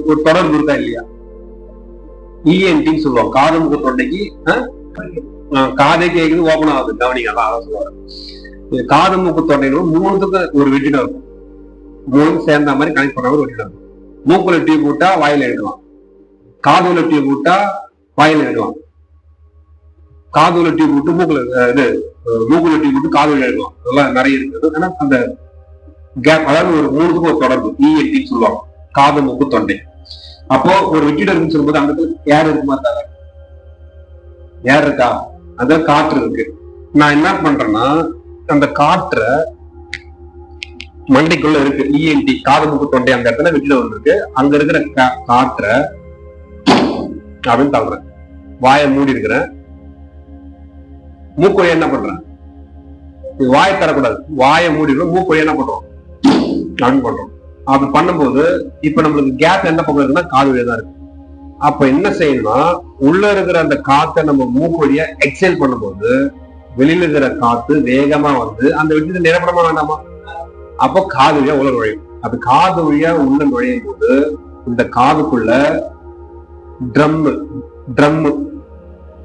ஒரு தொடர்பு இருக்கா இல்லையா? இஎன்டின்னு சொல்லுவாங்க. காது, மூக்கு, தொண்டைக்கு காதே கேக்குது, ஓபன் ஆகுது, கவனிங்க. அதான் சொல்லுவாங்க. காது, மூக்கு, தொண்டைன்னு மூணுத்துக்கு ஒரு வெற்றிடம் இருக்கும். மூணு சேர்ந்த மாதிரி கனெக்ட் பண்ண ஒரு வெற்றிடம் இருக்கும். மூக்குல டியூப் விட்டா வாயில எடுக்கலாம், காதுல டியூப் விட்டா வாயில எடுக்கலாம், காதுல டியூப் விட்டு மூக்குல டியூப் விட்டு காதுல எடுக்கலாம். அதெல்லாம் நிறைய இருக்குது. ஆனா அந்த கேப், அதாவது ஒரு மூணுத்துக்கும் ஒரு தொடர்பு இஎன்டின்னு சொல்லுவாங்க. காது, மூக்கு, தொண்டை. அப்போ ஒரு வெற்றிடம் இருக்குன்னு சொல்லும்போது அந்த ஏர் இருக்குமா? இருக்காங்க. ஏர் இருக்கா? அதான் காற்று இருக்கு. நான் என்ன பண்றேன்னா, அந்த காற்ற மண்டைக்குள்ள இருக்கு இஎன்டி, காது, மூக்கு, தொண்டை, அந்த இடத்துல வெற்றிடம் ஒன்று இருக்கு. அங்க இருக்கிற காற்ற அப்படின்னு தள்ளுறேன். வாயை மூடி இருக்கிறேன். மூக்கு என்ன பண்றேன்? வாயை தரக்கூடாது, வாயை மூடிடுறோம். மூக்கு என்ன பண்றோம்? அப்படின்னு பண்றோம். அப்படி பண்ணும்போது இப்ப நம்மளுக்கு கேப் எந்த பக்கம் இருக்குன்னா காது வழியா தான் இருக்கு. அப்ப என்ன செய்யணும்னா, உள்ள இருக்கிற அந்த காத்தை நம்ம மூக்கு வழியா எக்ஸேல் பண்ணும்போது வெளியில இருக்கிற காத்து வேகமா வந்து அந்த வெற்றிடத்தை நிரப்பணமா வேண்டாமா? அப்போ காது வழியா உள்ள நுழையும். அப்படி காது வழியா உள்ள நுழையும் போது இந்த காதுக்குள்ள ட்ரம்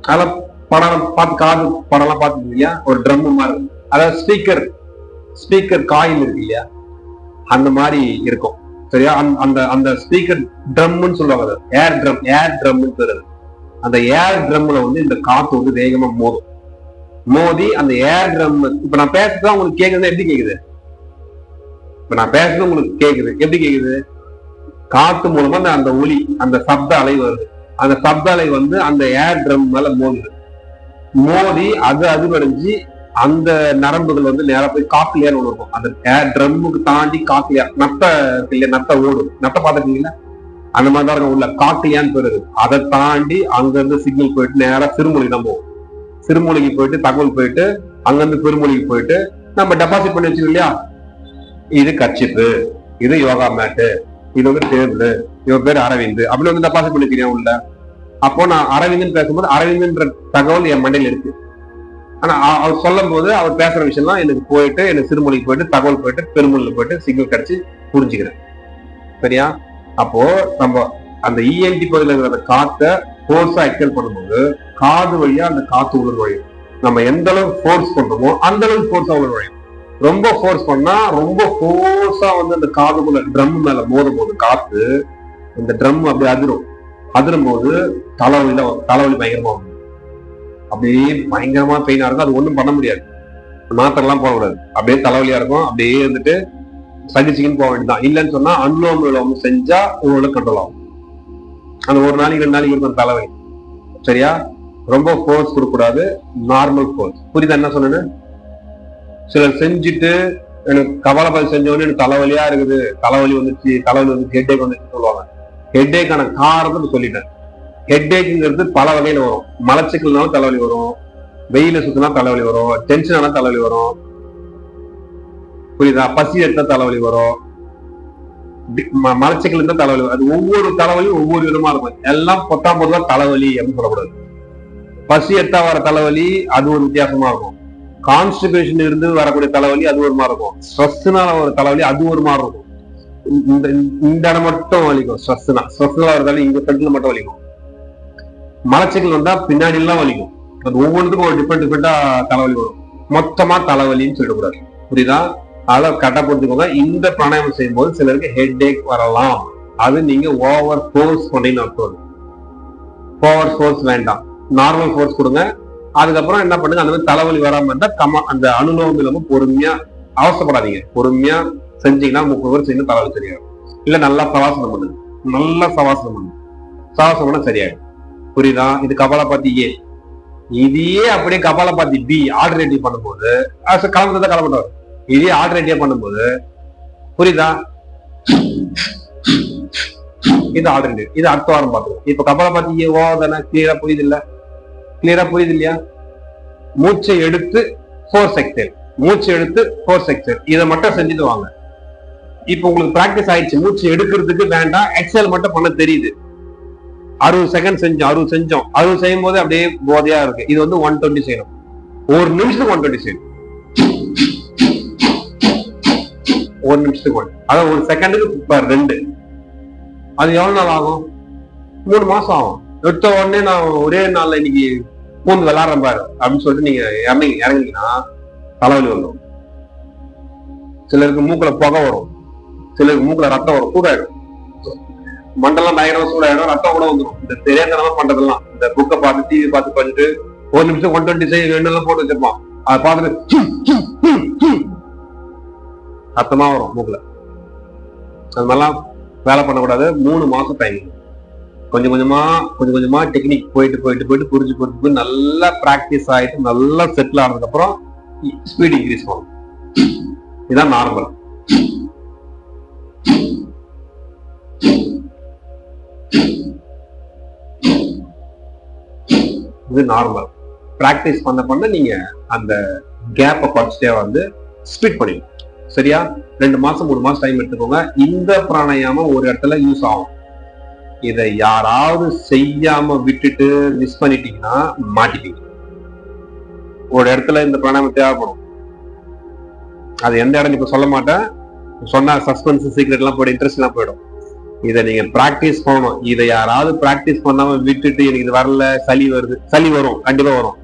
அதெல்லாம் படம் பார்த்து, காது படம்லாம் பார்த்து இல்லையா, ஒரு ட்ரம் மாதிரி, அதாவது ஸ்பீக்கர் காயில் இருக்கு இல்லையா, அந்த மாதிரி இருக்கும். சரியா? அந்த ஸ்பீக்கர் ட்ரம்னு சொல்லுவாங்க. ஏர் ட்ரம்னு சொல்றது. அந்த ஏர் ட்ரம்ல வந்து இந்த காத்து வந்து வேகமா மோதி அந்த ஏர் ட்ரம். இப்ப நான் பேசுறதா உங்களுக்கு கேக்குது, எப்படி கேக்குது? இப்ப நான் பேசுறது உங்களுக்கு கேக்குது, எப்படி கேக்குது? காத்து மூலமா அந்த ஒலி, அந்த சப்த அலை வருது. அந்த சப்த அலை வந்து அந்த ஏர் ட்ரம் மேல மோதி அது அதிர்வடைஞ்சு அந்த நரம்புகள் வந்து நேரா போய் காக்லியர் ஒண்ணு இருக்கும். அந்த ஏர் ட்ரம்முக்கு தாண்டி காக்லியர் நத்த ஓடும். நத்த பாத்துருக்கீங்களா? அந்த மாதிரிதான் இருக்கும். உள்ள காக்லியான்னு பேரு. அதை தாண்டி அங்க இருந்து சிக்னல் போயிட்டு நேரா சிறுமொழிக்கு தான் போவோம். சிறுமொழிக்கு போயிட்டு தகவல் போயிட்டு அங்கிருந்து பெருமொழிக்கு போயிட்டு நம்ம டெபாசிட் பண்ணி வச்சிருக்கோம் இல்லையா, இது கர்ச்சிப்பு, இது யோகா மேட்டு, இது வந்து டேபிள், இவன் பேர் அரவிந்த் அப்படின்னு வந்து டெபாசிட் பண்ணி வச்சிருக்கேன் உள்ள. அப்போ நான் அரவிந்த்னு பேசும்போது அரவிந்த்ன்ற தகவல் என் மண்டையில இருக்கு. ஆனா அவர் சொல்லும் போது அவர் பேசுற விஷயம்லாம் எனக்கு போயிட்டு எனக்கு சிறுமொழிக்கு போயிட்டு தகவல் போயிட்டு பெருமொழியில் போயிட்டு சிக்னல் கிடைச்சி புரிஞ்சுக்கிறேன். சரியா? அப்போ நம்ம அந்த இஎன்டி பகுதியில் இருக்கிற காத்த ஃபோர்ஸா எக்ஸல் பண்ணும்போது காது வழியா அந்த காத்து உள்ள நுழையும். நம்ம எந்த அளவுக்கு ஃபோர்ஸ் பண்றோமோ அந்த அளவுக்கு ஃபோர்ஸா உள்ள நுழையும். ரொம்ப ஃபோர்ஸ் பண்ணா ரொம்ப ஃபோர்ஸா வந்து அந்த காதுக்குள்ள ட்ரம் மேல மோதும் போது காத்து இந்த ட்ரம் அப்படி அதிரும் போது தலைவலி பயங்கரமா வரும். அப்படியே பயங்கரமா பெயினா இருக்கும். அது ஒண்ணும் பண்ண முடியாது, மாத்திரெல்லாம் போகக்கூடாது. அப்படியே தலைவலியா இருக்கும். அப்படியே வந்துட்டு சகிச்சுக்கின்னு போக வேண்டியதான். இல்லைன்னு சொன்னா அனுலோம விலோமம் செஞ்சா உங்களுக்கு கண்ட்ரோல் ஆகும். அந்த ஒரு நாளைக்கு 2 நாளைக்கு இருக்கும் தலைவலி. சரியா? ரொம்ப ஃபோர்ஸ் கொடுக்கக்கூடாது, நார்மல் ஃபோர்ஸ். புரியுதா என்ன சொன்னேன்னு? சிலர் செஞ்சுட்டு எனக்கு கவலைப்பதி செஞ்சோன்னு எனக்கு தலைவலியா இருக்குது, தலைவலி வந்துச்சு ஹெட்டேக் வந்துச்சு சொல்லுவாங்க. ஹெட்டேக்கான காரணத்தை சொல்லிட்டேன். ஹெட்டேக்குங்கிறது பல வகையில வரும். மலச்சிக்கல்னாலும் தலைவலி வரும், வெயில சுத்தினா தலைவலி வரும், டென்ஷன் ஆனா தலைவலி வரும். புரியுதா? பசி எடுத்தா தலைவலி வரும், மலச்சிக்கல் இருந்தா தலைவலி வரும். அது ஒவ்வொரு தலைவலியும் ஒவ்வொரு விதமா இருக்கும். எல்லாம் பொதுவா தலைவலி அப்படின்னு சொல்லக்கூடாது. பசி எடுத்தா வர தலைவலி அது ஒரு வித்தியாசமா இருக்கும். கான்ஸ்டிபேஷன் இருந்து வரக்கூடிய தலைவலி அது ஒரு மாதிரி இருக்கும். ஸ்ட்ரெஸ்னால ஒரு தலைவலி அது ஒரு மாதிரி இருக்கும். இந்த இடம் மட்டும் வலிக்கும். ஸ்ட்ரெஸ்னால வர தலைவலி இங்க ஃப்ரண்ட்ல மட்டும் வலிக்கும். மலச்சிக்கல் வந்தா பின்னாடி எல்லாம் வலிக்கும். அது ஒவ்வொன்றுக்கும் ஒரு டிஃப்ரெண்டா தலைவலி வரும். மொத்தமா தலைவலின்னு சொல்லக்கூடாது. புரியுதா? அதெல்லாம் கரெக்டா புரிஞ்சுக்கோங்க. இந்த பிராணாயாமம் செய்யும் போது சிலருக்கு ஹெட் ஏக் வரலாம். அது நீங்க ஓவர் ஃபோர்ஸ் பண்ணீங்கன்னு அர்த்தம். ஓவர் ஃபோர்ஸ் வேண்டாம், நார்மல் ஃபோர்ஸ் கொடுங்க. அதுக்கப்புறம் என்ன பண்ணுங்க, அந்த மாதிரி தலைவலி வராம இருந்தா அந்த அனுலோம விலோமம் பொறுமையா, அவசரப்படாதீங்க, பொறுமையா செஞ்சீங்கன்னா 30 பேர் செய்யணும் தலைவலி சரியாகும். இல்ல நல்லா சவாசனம் பண்ணுங்க, நல்லா சவாசனம் பண்ணுங்க, சவாசனம் பண்ண சரியாகும். புரியுதா? இது கபாலபாதி ஏ. இதையே அப்படியே கபாலபாதி பி ஆல்டர்னேட்டிவ் பண்ணும்போது கலந்துதான் கலப்பட்டார். இதே ஆல்டர்னேட்டிவா பண்ணும்போது புரியுதா? இது ஆல்டர்னேட்டிவ். இது அடுத்த வாரம் பார்த்துக்கோம். இப்ப கபாலபாதி ஏ ஓதானே கிளியரா புரியுது இல்ல? கிளியரா புரியுது இல்லையா? மூச்சை எடுத்து ஃபோர்ஸ் எக்ஸேல், மூச்சு எடுத்து ஃபோர்ஸ் எக்ஸேல், இதை மட்டும் செஞ்சுட்டு வாங்க. இப்ப உங்களுக்கு பிராக்டிஸ் ஆயிடுச்சு. மூச்சு எடுக்கிறதுக்கு வேண்டாம், எக்ஸேல் மட்டும் பண்ண தெரியுது. 60 செகண்ட் செஞ்சோம், 60 செய்யும் போது அப்படியே போதையா இருக்கு. இது வந்து 120 செய்யணும். ஒரு நிமிஷத்துக்கு 120 செய்யணும். ஒரு நிமிஷத்துக்கு 1, அதாவது ஒரு செகண்டுக்கு 2. அது எவ்வளவு நாள் ஆகும்? 3 மாசம் ஆகும். எடுத்த உடனே நான் ஒரே நாள்ல இன்னைக்கு பூந்து விளாடுறேன் பாரு அப்படின்னு சொல்லிட்டு நீங்க இறங்கினீங்கன்னா தலைவலி வந்துடும். சிலருக்கு மூக்குல புகை வரும், சிலருக்கு மூக்குல ரத்தம் வரும், சூடாயிடும், மண்டலம் பயங்கரமா சூடாயிடும், ரத்தம் கூட வந்துடும். இந்த தெரியாதனமா பண்றதெல்லாம், இந்த புக்கை பார்த்து டிவி பார்த்து பண்ணிட்டு ஒரு நிமிஷம் 120 செய்ய வேண்டாம் போட்டு வச்சிருப்பான். அதை பார்த்துட்டு ரத்தமா வரும் மூக்குல. அது மாதிரிலாம் வேலை பண்ணக்கூடாது. 3 மாசம் டைமிங். கொஞ்சம் கொஞ்சமா டெக்னிக் போயிட்டு புரிஞ்சு நல்லா பிராக்டிஸ் ஆயிட்டு நல்லா செட்டில் ஆனதுக்கு அப்புறம் ஸ்பீட் இன்க்ரீஸ் பண்ணும். இதுதான் நார்மல். இது நார்மல். பிராக்டிஸ் பண்ண நீங்க அந்த கேப்பை குறைச்சிட்டே வந்து ஸ்பீட் பண்ணிடும். சரியா? 2 மாசம் 3 மாசம் டைம் எடுத்துக்கோங்க. இந்த பிராணாயாமம் ஒரு இடத்துல யூஸ் ஆகும். இதை யாராவது செய்யாம விட்டுட்டு மிஸ் பண்ணிட்டீங்கன்னா மாட்டிப்பீங்க. ஒரு இடத்துல இந்த பிராணாயாமம் தேவைப்படும். அது எந்த இடம் இப்ப சொல்ல மாட்டேன், சொன்னா சஸ்பென்ஸ் சீக்ரெட் எல்லாம் போயிடும், இன்ட்ரெஸ்ட் எல்லாம் போயிடும். இதை நீங்க பிராக்டிஸ் பண்ணணும். இதை யாராவது பிராக்டிஸ் பண்ணாம விட்டுட்டு எனக்கு இது வரல, சளி வருது, சளி வரும், கண்டிப்பா வரும்.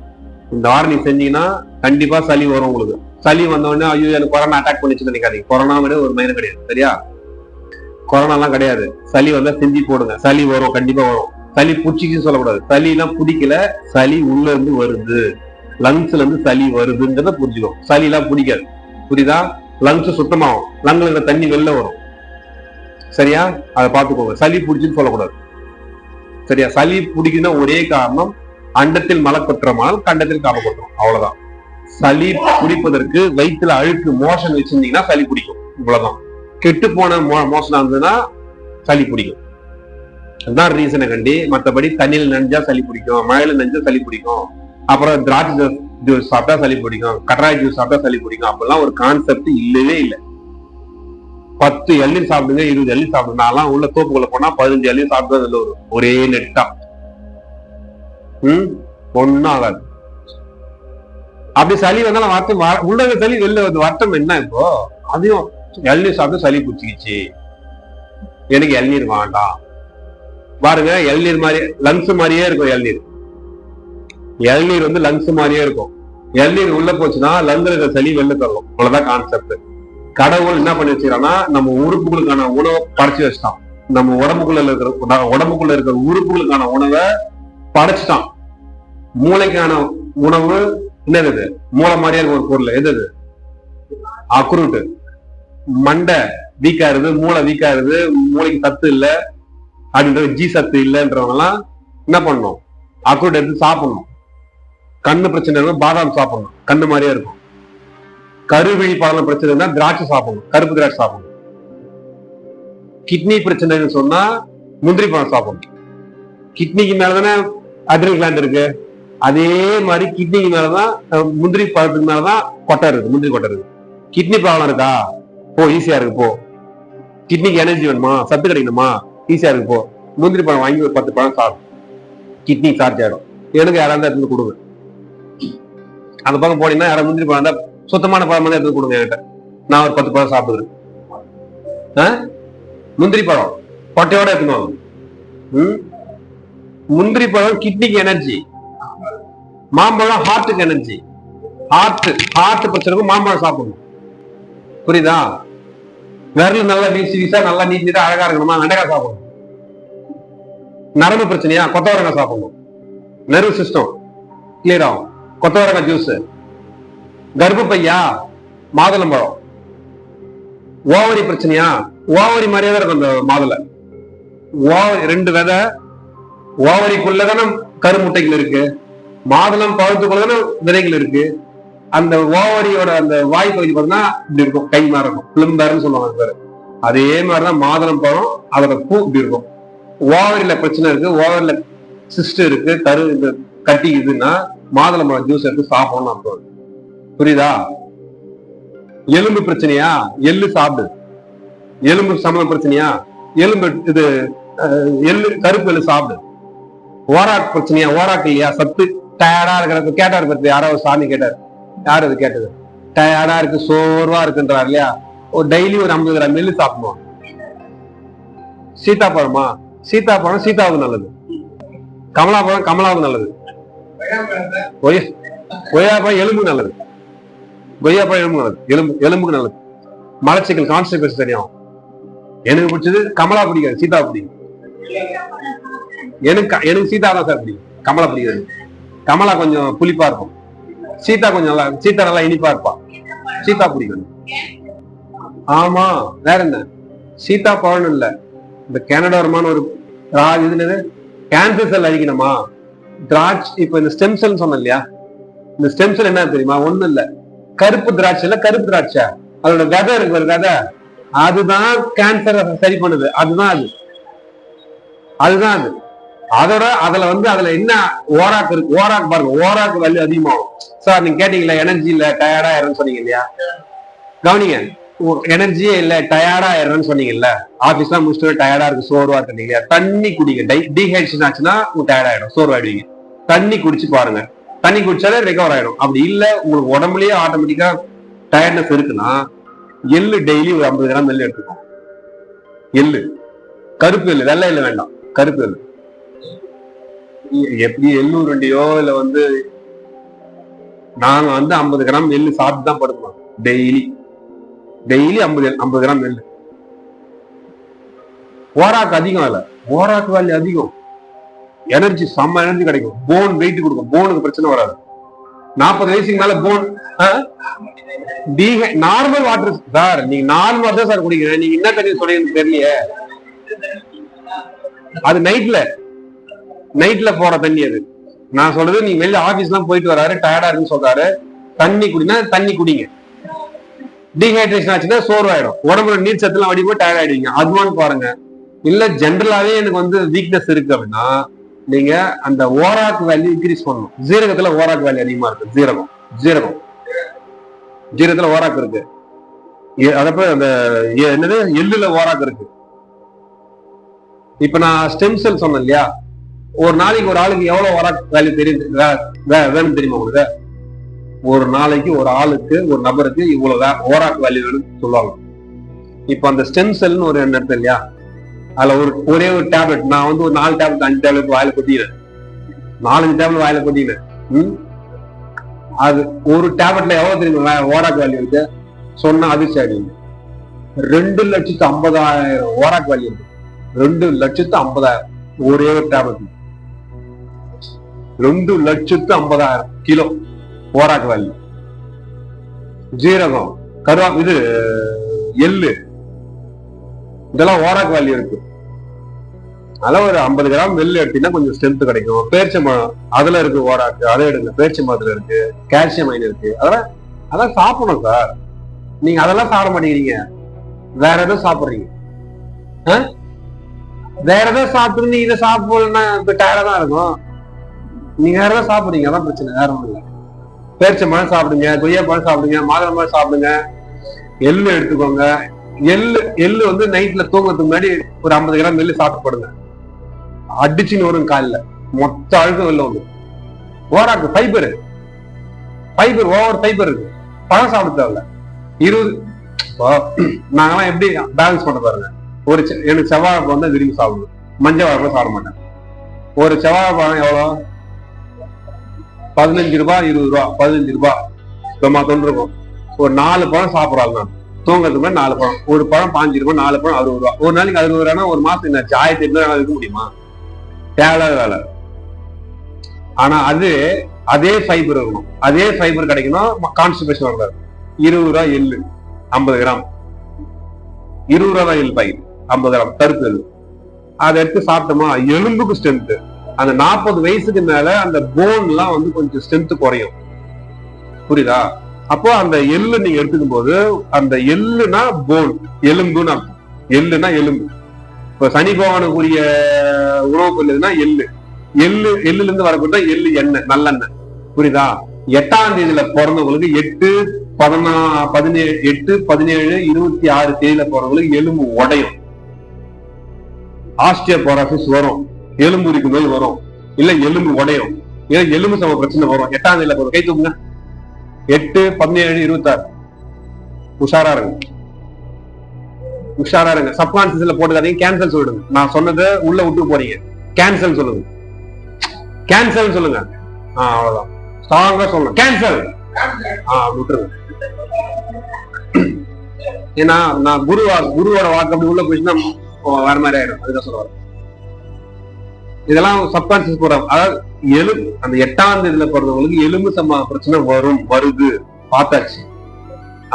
இந்த வாரம் நீங்க செஞ்சீங்கன்னா கண்டிப்பா சளி வரும். உங்களுக்கு சளி வந்தோடனே ஐயோ எனக்கு கொரோனா அட்டாக் பண்ணிச்சு நினைக்காதீங்க. கொரோனா ஒரு மையம் கிடையாது. சரியா? கொரோனா எல்லாம் கிடையாது. சளி வந்தா செஞ்சு போடுங்க, சளி வரும், கண்டிப்பா வரும். சளி பிடிச்சிச்சுன்னு சொல்லக்கூடாது. சளி எல்லாம் பிடிக்கல, சளி உள்ள இருந்து வருது, லங்ஸ்ல இருந்து சளி வருதுன்றத புரிஞ்சுக்கும். சளி எல்லாம் பிடிக்காது. புரியுதா? லங்ஸ் சுத்தமாகும், லங்ஸ்ல இருக்க தண்ணி வெளில வரும். சரியா? அதை பார்த்துக்கோங்க. சளி பிடிச்சுன்னு சொல்லக்கூடாது. சரியா? சளி பிடிக்குன்னா ஒரே காரணம், அண்டத்தில் மலப்பற்றமானால் கண்டத்தில் காப்பப்பட்டோம், அவ்வளவுதான். சளி பிடிப்பதற்கு வயிற்றுல அழுக்கு மோஷன் வச்சிருந்தீங்கன்னா சளி பிடிக்கும், இவ்வளவுதான். கெட்டு போன மோஷனா இருந்ததுன்னா சளி பிடிக்கும். அதுதான் ரீசனை கண்டி. மற்றபடி தண்ணியில் நனைஞ்சா சளி பிடிக்கும், மழையில நனைஞ்சா சளி பிடிக்கும், அப்புறம் திராட்சை ஜூஸ் சாப்பிட்டா சளி பிடிக்கும், கட்டாய் ஜூஸ் சாப்பிட்டா சளி பிடிக்கும், அப்படிலாம் ஒரு கான்செப்ட் இல்லவே இல்லை. 10 இளநீர் சாப்பிடுங்க, 20 இளநீர் சாப்பிடுங்க. நான்லாம் உள்ள தோப்புக்குள்ள போனா 15 இளநீர் சாப்பிடுறது ஒரே நெட்டா. ஒன்னும் ஆகாது. அப்படி சளி வந்தாலும் வார்த்தை உள்ள சளி வெளில வந்து வட்டம் என்ன இப்போ? அதையும் இளநீர் சாப்பிட்டு சளி பிடிச்சிக்கிச்சு, எனக்கு இளநீர் வேண்டாம். பாருங்க, இளநீர் மாதிரி லங்ஸ் மாதிரியே இருக்கும். இளநீர் வந்து லங்ஸ் மாதிரியே இருக்கும். இளநீர் உள்ள போச்சுன்னா லங்ஸ்ல இருக்கிற சளி வெளில தரும். அவ்வளவுதான் கான்செப்ட். கடவுள் என்ன பண்ணி வச்சுக்கிறான்னா, நம்ம உறுப்புகளுக்கான உணவை படைச்சு வச்சுட்டான். நம்ம உடம்புக்குள்ள இருக்கிற உறுப்புகளுக்கான உணவை படைச்சுட்டான். மூளைக்கான உணவு என்னது? மூளை மாதிரியே இருக்கும் ஒரு பொருள். எது? அக்ரூட். மண்டை வீக்கா இருக்கு, மூளை வீக்கா இருக்கு, மூளைக்கு சத்து இல்லை அப்படின்றது, ஜி சத்து இல்லைன்றவங்க எல்லாம் என்ன பண்ணணும்? அக்ரூட் எடுத்து சாப்பிடணும். கண்ணு பிரச்சனை இருக்கும், பாதாம் சாப்பிடணும், கண்ணு மாதிரியே இருக்கும். கருவிழி பாதம் பிரச்சனை இருந்தா திராட்சை சாப்பிடணும், கருப்பு திராட்சை சாப்பிடணும். கிட்னி பிரச்சனைன்னு சொன்னா முந்திரி பழம் சாப்பிடணும். கிட்னிக்கு மேலதானே அட்ரினல் கிளாண்ட் இருக்கு, அதே மாதிரி கிட்னிக்கு மேலதான் முந்திரி பழத்துக்கு மேலதான் கொட்டை இருக்கு, முந்திரி கொட்டை இருக்கு. கிட்னி ப்ராப்ளம் இருக்கா? போ, ஈஸியா இருக்கு போ. கிட்னிக்கு எனர்ஜி வேணுமா, சத்து கிடைக்கணுமா, ஈஸியா இருக்கு போ. முந்திரி பழம் வாங்கி ஒரு 10 பழம் சாப்பிடும், கிட்னி சார்ஜ் ஆயிடும். எனக்கு யாராவது எடுத்து கொடுங்க. அந்த பக்கம் போனீங்கன்னா யாராவது முந்திரி பழம் தான் சுத்தமான பழம் வந்து எடுத்து கொடுங்க என்கிட்ட, நான் ஒரு 10 பழம் சாப்பிடுறேன். முந்திரி பழம் கொட்டையோட எடுத்துக்கணும். முந்திரி பழம் கிட்னிக்கு எனர்ஜி, மாம்பழம் ஹார்ட்டுக்கு எனர்ஜி. ஹார்ட் பிரச்சனைக்கும் மாம்பழம் சாப்பிடணும். புரியுதா? விரல் நல்லா நீசா நல்லா நீட்டா அழகா இருக்கணுமா, வெண்டைக்காய் சாப்பிடணும். நரம்பு பிரச்சனையா, கொத்தவரங்காய் சாப்பிடணும். நர்வ் சிஸ்டம் கிளியர் ஆகும், கொத்தவரங்காய் ஜூஸ். கர்ப்பப்பையா, மாதுளம்பழம். ஓவரி பிரச்சனையா, ஓவரி மாதிரியே தான் இருக்கும் அந்த மாதுளை. 2 விதை ஓவரிக்குள்ளதான கருமுட்டைகள் இருக்கு, மாதுளம் பழத்துக்குள்ளதான விதைகள் இருக்கு. அந்த ஓவரியோட அந்த வாய் பகுதி பார்த்தீங்கன்னா இப்படி இருக்கும், கை மாதிரி இருக்கும், பிளிம்பர்னு சொல்லுவாங்க பேரு. அதே மாதிரிதான் மாதுளம் பழம், அதோட பூ இப்படி இருக்கும். ஓவரியில பிரச்சனை இருக்கு, ஓவரியில சிஸ்ட் இருக்கு, கட்டிக்குதுன்னா மாதுளம் பழம் ஜூஸ் எடுத்து சாப்பிடணும்னு அர்த்தம். புரியுதா? எலும்பு பிரச்சனையா, எள்ளு சாப்பிடு. எலும்பு சம்பந்தம் பிரச்சனையா, எலும்பு இது எள்ளு, கருப்பு எள்ளு சாப்பிடு. ஓராக்கு பிரச்சனையா, ஓராக்கு இல்லையா, சத்து டயர்டா இருக்கிற கேட்டாரு பத்தி யாராவது சாமி கேட்டாரு, யாரு அது கேட்டது? டயர்டா இருக்கு, சோர்வா இருக்குன்றாரு இல்லையா, ஒரு டெய்லி ஒரு 50 கிராம் நெல்லு சாப்பிடுவோம். சீதாப்பழமா, சீதாப்பழம் சீதாவுக்கு நல்லது. கமலாப்பழம் கமலாவுக்கு நல்லது. கொய்யாப்பழம் எலும்புக்கு நல்லது. கொய்யாப்பழம் எலும்பு நல்லது, எலும்புக்கு நல்லது. மலச்சிக்கல் கான்ஸ்டிபேஷன் தெரியும். எனக்கு பிடிச்சது கமலா பிடிக்காது, சீதா பிடிக்கும். எனக்கு சீதா தான் சார் பிடிக்கும், கமலா பிடிக்காது. கமலா கொஞ்சம் புளிப்பா இருக்கும், சீதா கொஞ்சம் நல்லா, சீதா நல்லா இனிப்பா இருப்பா. சீதா பிடிக்கும். ஆமா, வேற என்ன? சீதா பழம் இல்ல, இந்த கனடாரமான ஒரு இது கேன்சர் செல் அழிக்கணுமா, திராட்சை. இப்ப இந்த ஸ்டெம் செல் சொன்ன இல்லையா, இந்த ஸ்டெம் செல் என்ன தெரியுமா? ஒண்ணு இல்ல, கருப்பு திராட்சை இல்ல, கருப்பு திராட்சை அதோட விதை இருக்கு, விதை, அதுதான் கேன்சரை சரி பண்ணுது. அதுதான் அது. அதோட அதுல என்ன ஓராக்கு இருக்கு, ஓராக்கு பாருங்க, ஓராக்கு வேல்யூ அதிகமாகும். சார் நீங்க கேட்டீங்களா, எனர்ஜி இல்ல டயர்டா ஆயிரும் சொன்னீங்க இல்லையா, கவனிங்க. எனர்ஜியே இல்ல டயர்டா ஆயிரும் சொன்னீங்கல்ல, ஆபீஸ்லாம் முடிச்சுட்டு டயர்டா இருக்கு, சோர்வா இருக்கு இல்லையா, தண்ணி குடிங்க. டீஹைட்ரேஷன் ஆச்சுன்னா உங்களுக்கு டயர்ட் ஆயிடும், சோர்வாயிடுவீங்க. தண்ணி குடிச்சு பாருங்க, தண்ணி குடிச்சாலே ரெக்கவர் ஆயிடும். அப்படி இல்ல உங்களுக்கு உடம்புலயே ஆட்டோமேட்டிக்கா டயர்ட்னஸ் இருக்குன்னா, எள்ளு டெய்லி ஒரு 50 கிராம் எள்ளு எடுத்துக்கோங்க. எள்ளு, கருப்பு எள்ளு, வெள்ளை எள்ளு வேண்டாம், கருப்பு எள்ளு. எப்படி எள்ளு ரெண்டியோ இல்ல நாங்க 50 கிராம் எள்ளு சாப்பிட்டு தான் படுக்கணும். டெய்லி 50 கிராம் எள்ளு. ஓராக்கு அதிகம் இல்ல, ஓராக்கு வேல்யூ அதிகம், எனர்ஜி செம்ம எனர்ஜி கிடைக்கும், போன் வெயிட் கொடுக்கும், போனுக்கு பிரச்சனை வராது. 40 வயசுக்கு மேல போன் நார்மல் வாட்டர் சார், நீங்க நார்மல் வாட்டர் சார் குடிக்கிறேன், நீங்க என்ன தண்ணி சொல்றீங்கன்னு தெரியலையே. அது நைட்ல போற தண்ணி அது. நான் சொல்றது, நீங்க வெளில ஆபீஸ் எல்லாம் போயிட்டு வராரு, டயர்டா இருக்குன்னு சொல்றாரு, தண்ணி குடினா தண்ணி குடிங்க. டீஹைட்ரேஷன் ஆச்சுன்னா சோர்வாயிடும், உடம்புல நீர் சத்து எல்லாம் வடி போய் டயர்ட் ஆயிடுவீங்க. அதுவான்னு பாருங்க, இல்ல ஜென்ரலாவே எனக்கு வந்து வீக்னஸ் இருக்கு அப்படின்னா நீங்க அந்த ஓராக் வேல்யூ இன்க்ரீஸ் பண்ணணும். ஜீரகத்துல ஓராக் வேல்யூ அதிகமா இருக்கு. ஜீரகத்துல ஓராக் இருக்கு. அதப்ப அந்த என்னது எள்ளுல ஓராக் இருக்கு. இப்ப நான் ஸ்டெம் செல் சொன்னேன் இல்லையா, ஒரு நாளைக்கு ஒரு ஆளுக்கு எவ்வளவு ஓராக் வேல்யூ வேணும் தெரியுமா உங்களுக்கு? ஒரு நாளைக்கு ஒரு ஆளுக்கு ஒரு நபருக்கு இவ்வளவு ஓராக் வேல்யூ வேணும்னு சொல்லுவாங்க. இப்ப அந்த ஸ்டெம் செல்னு ஒரு எண்ணம் இருக்கு இல்லையா, அதுல ஒரே ஒரு டேப்லெட் நான் வந்து ஒரு 4 டேப்லெட் 5 டேப்லெட் வாயில கொட்டினேன், 4-5 டேப்லெட் வாயில கொட்டினேன். அது ஒரு டேப்லெட்ல எவ்வளவு தெரியுமா ஓராக் வேல்யூ இருக்கு சொன்னா அதிர்ச்சி ஆகிடுங்க. 2,50,000 ஓராக் வேல்யூ இருக்கு. 2,50,000 ஒரே ஒரு டேப்லெட். 2,50,000 kilo ஓராக் value. ஜீரகம், இது எள்ளு, இதெல்லாம் ஓராக் வேல்யூ இருக்கு. அதெல்லாம் ஒரு 50 கிராம் எள்ளு எடுத்தீங்கன்னா கொஞ்சம் ஸ்ட்ரென்த் கிடைக்கும். பேரிச்சம்பழம் அதுல இருக்கு ஓராக்கு, அதை எடுங்க. பேரிச்சம்பழத்துல இருக்கு, கால்சியம் அயன் இருக்கு. அதெல்லாம் சாப்பிடணும் சார். நீங்க அதெல்லாம் சாப்பிட மாட்டேங்கிறீங்க, வேற எதுவும் சாப்பிடுறீங்க. வேற எதாவது சாப்பிட்டு இதை சாப்பிடலன்னா டயர்டா தான் இருக்கும். நீங்க வேற எதாவது சாப்பிடுறீங்க, அதான் பிரச்சனை, வேற ஒண்ணும் இல்லை. பேரிச்சம்பழம் சாப்பிடுங்க, கொய்யாப்பழம் சாப்பிடுங்க, மாதுளம்பழம் சாப்பிடுங்க, எள்ளு எடுத்துக்கோங்க. எள்ளு வந்து நைட்ல தூங்குறதுக்கு முன்னாடி ஒரு 50 கிராம் எள்ளு சாப்பிட்டு அடிச்சுன்னு வரும் காலில், மொத்த அழுக்கும் வெளில வந்து. ஓராக்கு ஃபைபர் ஓவர் ஃபைபர் இருக்கு. பழம் சாப்பிட தேவையில்ல. 20 நாங்கெல்லாம் எப்படி பேலன்ஸ் பண்ண பாருங்க. எனக்கு செவ்வாழை பழம் தான் விரும்பி சாப்பிடுவேன், மஞ்சள் வாழைப்பழம் சாப்பிட மாட்டேன். ஒரு செவ்வாழை பழம் எவ்வளோ? 15 ரூபாய் 20 ரூபா, 15 ரூபாய் சும்மா தொண்டிருக்கும். ஒரு 4 பழம் சாப்பிடறாங்க நான் தூங்குறதுக்கு முன்னாடி. 4 பழம், ஒரு பழம் 5 ரூபாய், 4 பழம் 60 ரூபா. ஒரு நாளைக்கு 60 ரூபாய்னா ஒரு மாசம் என்ன 1800 இருக்க முடியுமா? தேவையில்லாத வேலை. ஆனா அதே ஃபைபர் இருக்கணும், அதே ஃபைபர் கிடைக்கணும், கான்ஸ்டிபேஷன் வரக்கூடாது. 20 ரூபாய் எள்ளு 50 கிராம், 20 ரூபாய் தான் எள்ளு பாக்கெட் 50 கிராம் கருப்பு எள்ளு. அதை எடுத்து சாப்பிட்டோமா எலும்புக்கு ஸ்ட்ரென்த். அந்த 40 வயசுக்கு மேல அந்த போன் எல்லாம் வந்து கொஞ்சம் ஸ்ட்ரென்த் குறையும், புரியுதா? அப்போ அந்த எள்ளு நீங்க எடுத்துக்கும் போது அந்த எள்ளுனா போன், எலும்புன்னு அர்த்தம். எள்ளுனா எலும்பு. இப்ப சனி பகவானுக்குரிய உணவு பொருள்னா எள்ளுல இருந்து வரக்கூடிய எள்ளு எண்ணெய், நல்லெண்ணெய், புரியுதா? 8ஆம் தேதியில பிறந்தவங்களுக்கு 8, 17, 26 தேதியில பிறந்தவங்களுக்கு எலும்பு உடையும், ஆஸ்டியோபோரோசிஸ் வரும், எலும்பு இருக்கு நோய் வரும், இல்ல எலும்பு உடையும், இல்ல எலும்பு சம பிரச்சனை வரும். 8ஆம் தேதியில போதும். கை தூக்குங்க. 8, 17, 26 உஷாரா இருங்க. சப்கான்சியஸ்ல போட்டுக்காதீங்க. கேன்சல் சொல்லிடுங்க. நான் சொன்னதை உள்ள விட்டு போறீங்க. கேன்சல் சொல்லுங்க. அவ்வளவுதான். ஸ்ட்ராங்கா சொல்லணும். கேன்சல் விட்டுருங்க. ஏன்னா நான் குருவோட வாக்கு அப்படி உள்ள போயிடுச்சுன்னா வேற மாதிரி ஆயிடும். அதுதான் சொல்லுவாரு. இதெல்லாம் சப்கான்சியஸ் போற, அதாவது அந்த 8ஆம் தேதியில பிறந்தவங்களுக்கு எலும்பு சம்பா பிரச்சனை வருது பார்த்தாச்சு.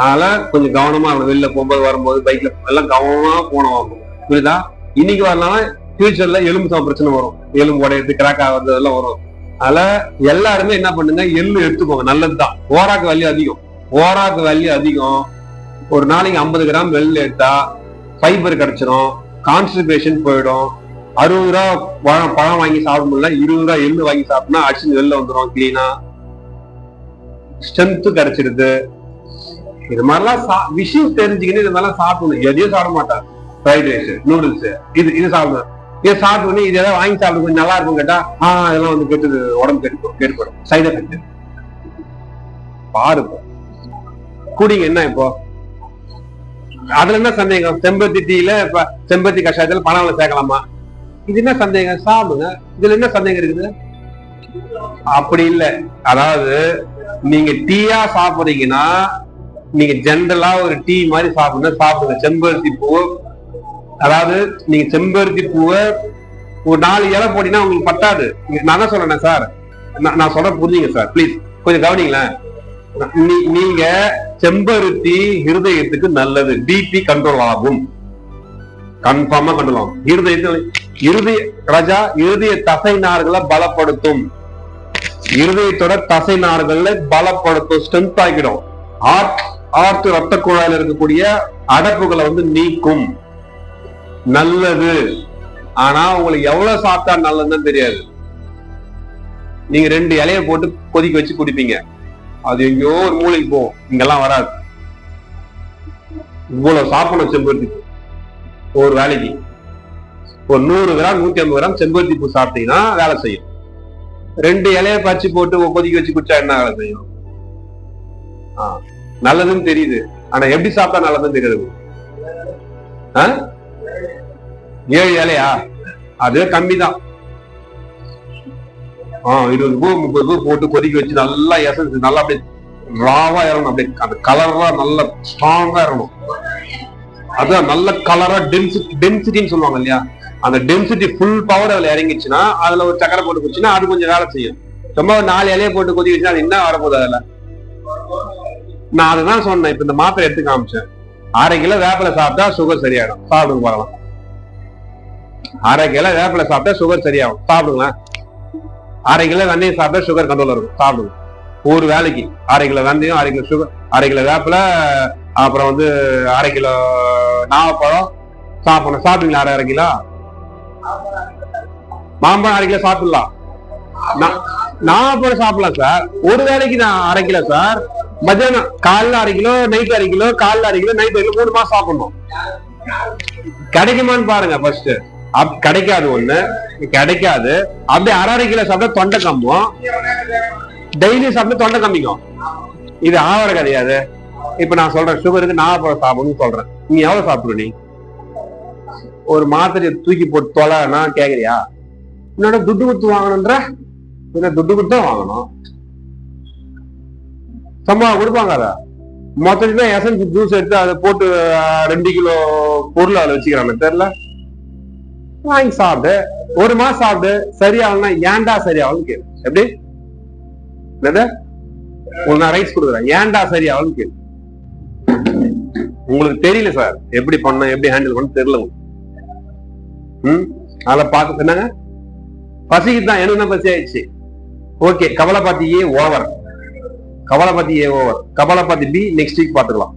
அதனால கொஞ்சம் கவனமா வெளில போகும்போது வரும்போது பைக்ல எல்லாம் கவனமா போனோம், புரியுதா? இன்னைக்கு வரலாம், ஃபியூச்சர்ல எலும்பு சம்பா பிரச்சனை வரும், எலும்பு உடையிறது, கிராக் ஆகுறது எல்லாம் வரும். அதனால எல்லாருமே என்ன பண்ணுங்க, எள்ளு எடுத்துக்கோங்க, நல்லதுதான். ஓராக்கு வேல்யூ அதிகம். ஒரு நாளைக்கு 50 கிராம் எள்ளு எடுத்தா ஃபைபர் கிடைச்சிடும், கான்ஸ்டிபேஷன் போயிடும். 60 ரூபா பழம் வாங்கி சாப்பிட முடியல, 20 ரூபாய் எள்ளு வாங்கி சாப்பிட்டா அடிச்சு வெளில வந்துடும், கிளீனா ஸ்ட்ரென்த் கிடைச்சிருது. இது மாதிரிலாம் விஷயம் தெரிஞ்சுக்கின்னு இது மாதிரிலாம் சாப்பிடணும். எதையும் சாப்பிட மாட்டாங்க. ஃப்ரைட் ரைஸ், நூடுல்ஸ், இது சாப்பிடுவேன். இதை சாப்பிட்டு இது ஏதாவது வாங்கி சாப்பிட கொஞ்சம் நல்லா இருக்கும் கேட்டா இதெல்லாம் வந்து கெட்டுது, உடம்பு கெட்டுப்படும், சைட் எஃபெக்ட். பாருப்போம் குடிங்க. என்ன இப்போ அதுல என்ன சந்தேகம்? செம்பருத்தி டீல இப்ப செம்பருத்தி கஷாயத்துல பணம் சேர்க்கலாமா? இது என்ன சந்தேகம்? சாப்பிடுங்க. இதுல என்ன சந்தேகம் இருக்குது? அப்படி இல்லை. அதாவது நீங்க டீயா சாப்பிடுறீங்கன்னா நீங்க ஜென்ரலா ஒரு டீ மாதிரி சாப்பிடுங்க. செம்பருத்தி பூ, அதாவது நீங்க செம்பருத்தி பூவை ஒரு 4 இலை போட்டீங்கன்னா உங்களுக்கு பத்தாது. நான் தான் சொல்றேன் சார், நான் சொல்ற புரிஞ்சுங்க சார், பிளீஸ் கொஞ்சம் கவனிங்களேன். நீங்க செம்பருத்தி இருதயத்துக்கு நல்லது, பிபி கண்ட்ரோல் ஆகும், கன்ஃபார்மா கண்ட்ரோல் ஆகும். இருதய தசை நார்களை பலப்படுத்தும், இருதயத்தோட தசை நார்களை பலப்படுத்தும், ஸ்ட்ரென்த் ஆகிடும். ரத்த குழாயில இருக்கக்கூடிய அடப்புகளை வந்து நீக்கும். நல்லது. ஆனா உங்களுக்கு எவ்வளவு சாப்பிட்டா நல்லதுன்னு தெரியாது. நீங்க 2 இலைய போட்டு கொதிக்க வச்சு குடிப்பீங்க, அது எங்கேயோ ஒரு மூளைக்கு போகும், இங்கெல்லாம் வராது. இவ்வளவு சாப்பிடணும் செம்பருத்தி பூ ஒரு வேலைக்கு. ஒரு 100 கிராம் 150 கிராம் செம்பருத்தி பூ சாப்பிட்டீங்கன்னா வேலை செய்யும். 2 இலைய பறிச்சு போட்டு கொதிக்க வச்சு குடிச்சா என்ன வேலை செய்யும்? நல்லதுன்னு தெரியுது, ஆனா எப்படி சாப்பிட்டா நல்லதுன்னு தெரியாது. 7 இலையா? அதுவே கம்மிதான். 20 பூ 30 பூ போட்டு கொதிக்க வச்சு நல்லா எசன்ஸ் நல்லா அப்படியே ராவா இறங்கணும், அப்படியே அந்த கலரா நல்லா ஸ்ட்ராங்கா இறங்கணும். அதான் நல்ல கலரா டென்சிட்டின்னு சொல்லுவாங்க இல்லையா, அந்த டென்சிட்டி ஃபுல் பவர் அதுல இறங்கிச்சுன்னா அதுல ஒரு சக்கரை போட்டு குடிச்சுன்னா அது கொஞ்சம் வேலை செய்யும். சும்மா 4 இலையை போட்டு கொதிக்க வச்சுன்னா அது என்ன வரப்போகுது அதுல? நான் அதுதான் சொன்னேன். இப்ப இந்த மாத்திரை எடுத்து காமிச்சேன். 1/2 கிலோ வேப்பிலை சாப்பிட்டா சுகர் சரியாயிடும், சாப்பிடுங்க பார்க்கலாம். 1/2 கிலோ வேப்பிலை சாப்பிட்டா சுகர் சரியாகும், சாப்பிடுங்களேன். 1/2 கிலோ வெந்தயம் சாப்பிட்டா சுகர் கண்ட்ரோல் இருக்கும், சாப்பிடுங்க. ஒரு வேலைக்கு 1/2 கிலோ வெந்தயம், 1/2 கிலோ சுகர், 1/2 கிலோ வேப்பிலை, அப்புறம் 1/2 கிலோ நாவப்பழம் சாப்பிடணும். சாப்பிடுங்களா? 1/2 கிலோ மாம்பழம் 1/2 கிலோ சாப்பிடலாம். நாவப்பழம் சாப்பிடலாம் சார். ஒரு வேலைக்கு நான் 1/2 கிலோ சார். மத்தியானம் காலைல 1/2 கிலோ, நைட் 1/2 கிலோ, காலைல 1/2 கிலோ, நைட் 1/2 கிலோ, 3 மாசம் சாப்பிடணும். கிடைக்குமான்னு பாருங்க ஃபர்ஸ்ட். கிடைக்காது, ஒண்ணு கிடைக்காது. அப்படியே 1/2 கிலோ சாப்பிட்டா தொண்டை கம்பும், டெய்லி சாப்பிட்டு தொண்டை கம்மிக்கும். இது ஆவர கிடையாது. இப்ப நான் சொல்றேன், சுகருக்கு நாவப்பழம் சாப்பிடணும்னு சொல்றேன். நீ எவ்வளவு சாப்பிடுற? நீ ஒரு மாத்திரையை தூக்கி போட்டு தொலைன்னா கேக்குறியா? என்னோட துட்டு கொடுத்து வாங்கணுன்ற, துட்டு கொடுத்து வாங்கணும். சம்பளம் கொடுப்பாங்க. அத மொத்தத்துல எசன்ஸ் ஜூஸ் எடுத்து அதை போட்டு 2 கிலோ பொருள் அதை வச்சுக்கிறாங்க தெரியல. வாங்கி சாப்பிடு, 1 மாசம் சாப்பிடு, சரியாகலன்னா ஏன்டா சரியாகலன்னு கேளு. எப்படி நான் ரைஸ் கொடுக்குறேன், ஏன்டா சரியாகலன்னு கேளு. உங்களுக்கு தெரியல சார் எப்படி பண்ண, எப்படி ஹேண்டில் பண்ண தெரியல உங்களுக்கு. அதில் பார்த்து என்னங்க பசிக்குதான், என்ன பசி ஆயிடுச்சு. ஓகே, கவலைப்பாத்தி ஏ ஓவர், கவலைப்பாத்தி ஏ ஓவர், கவலைப்பாத்தி பி நெக்ஸ்ட் வீக் பார்த்துக்கலாம்.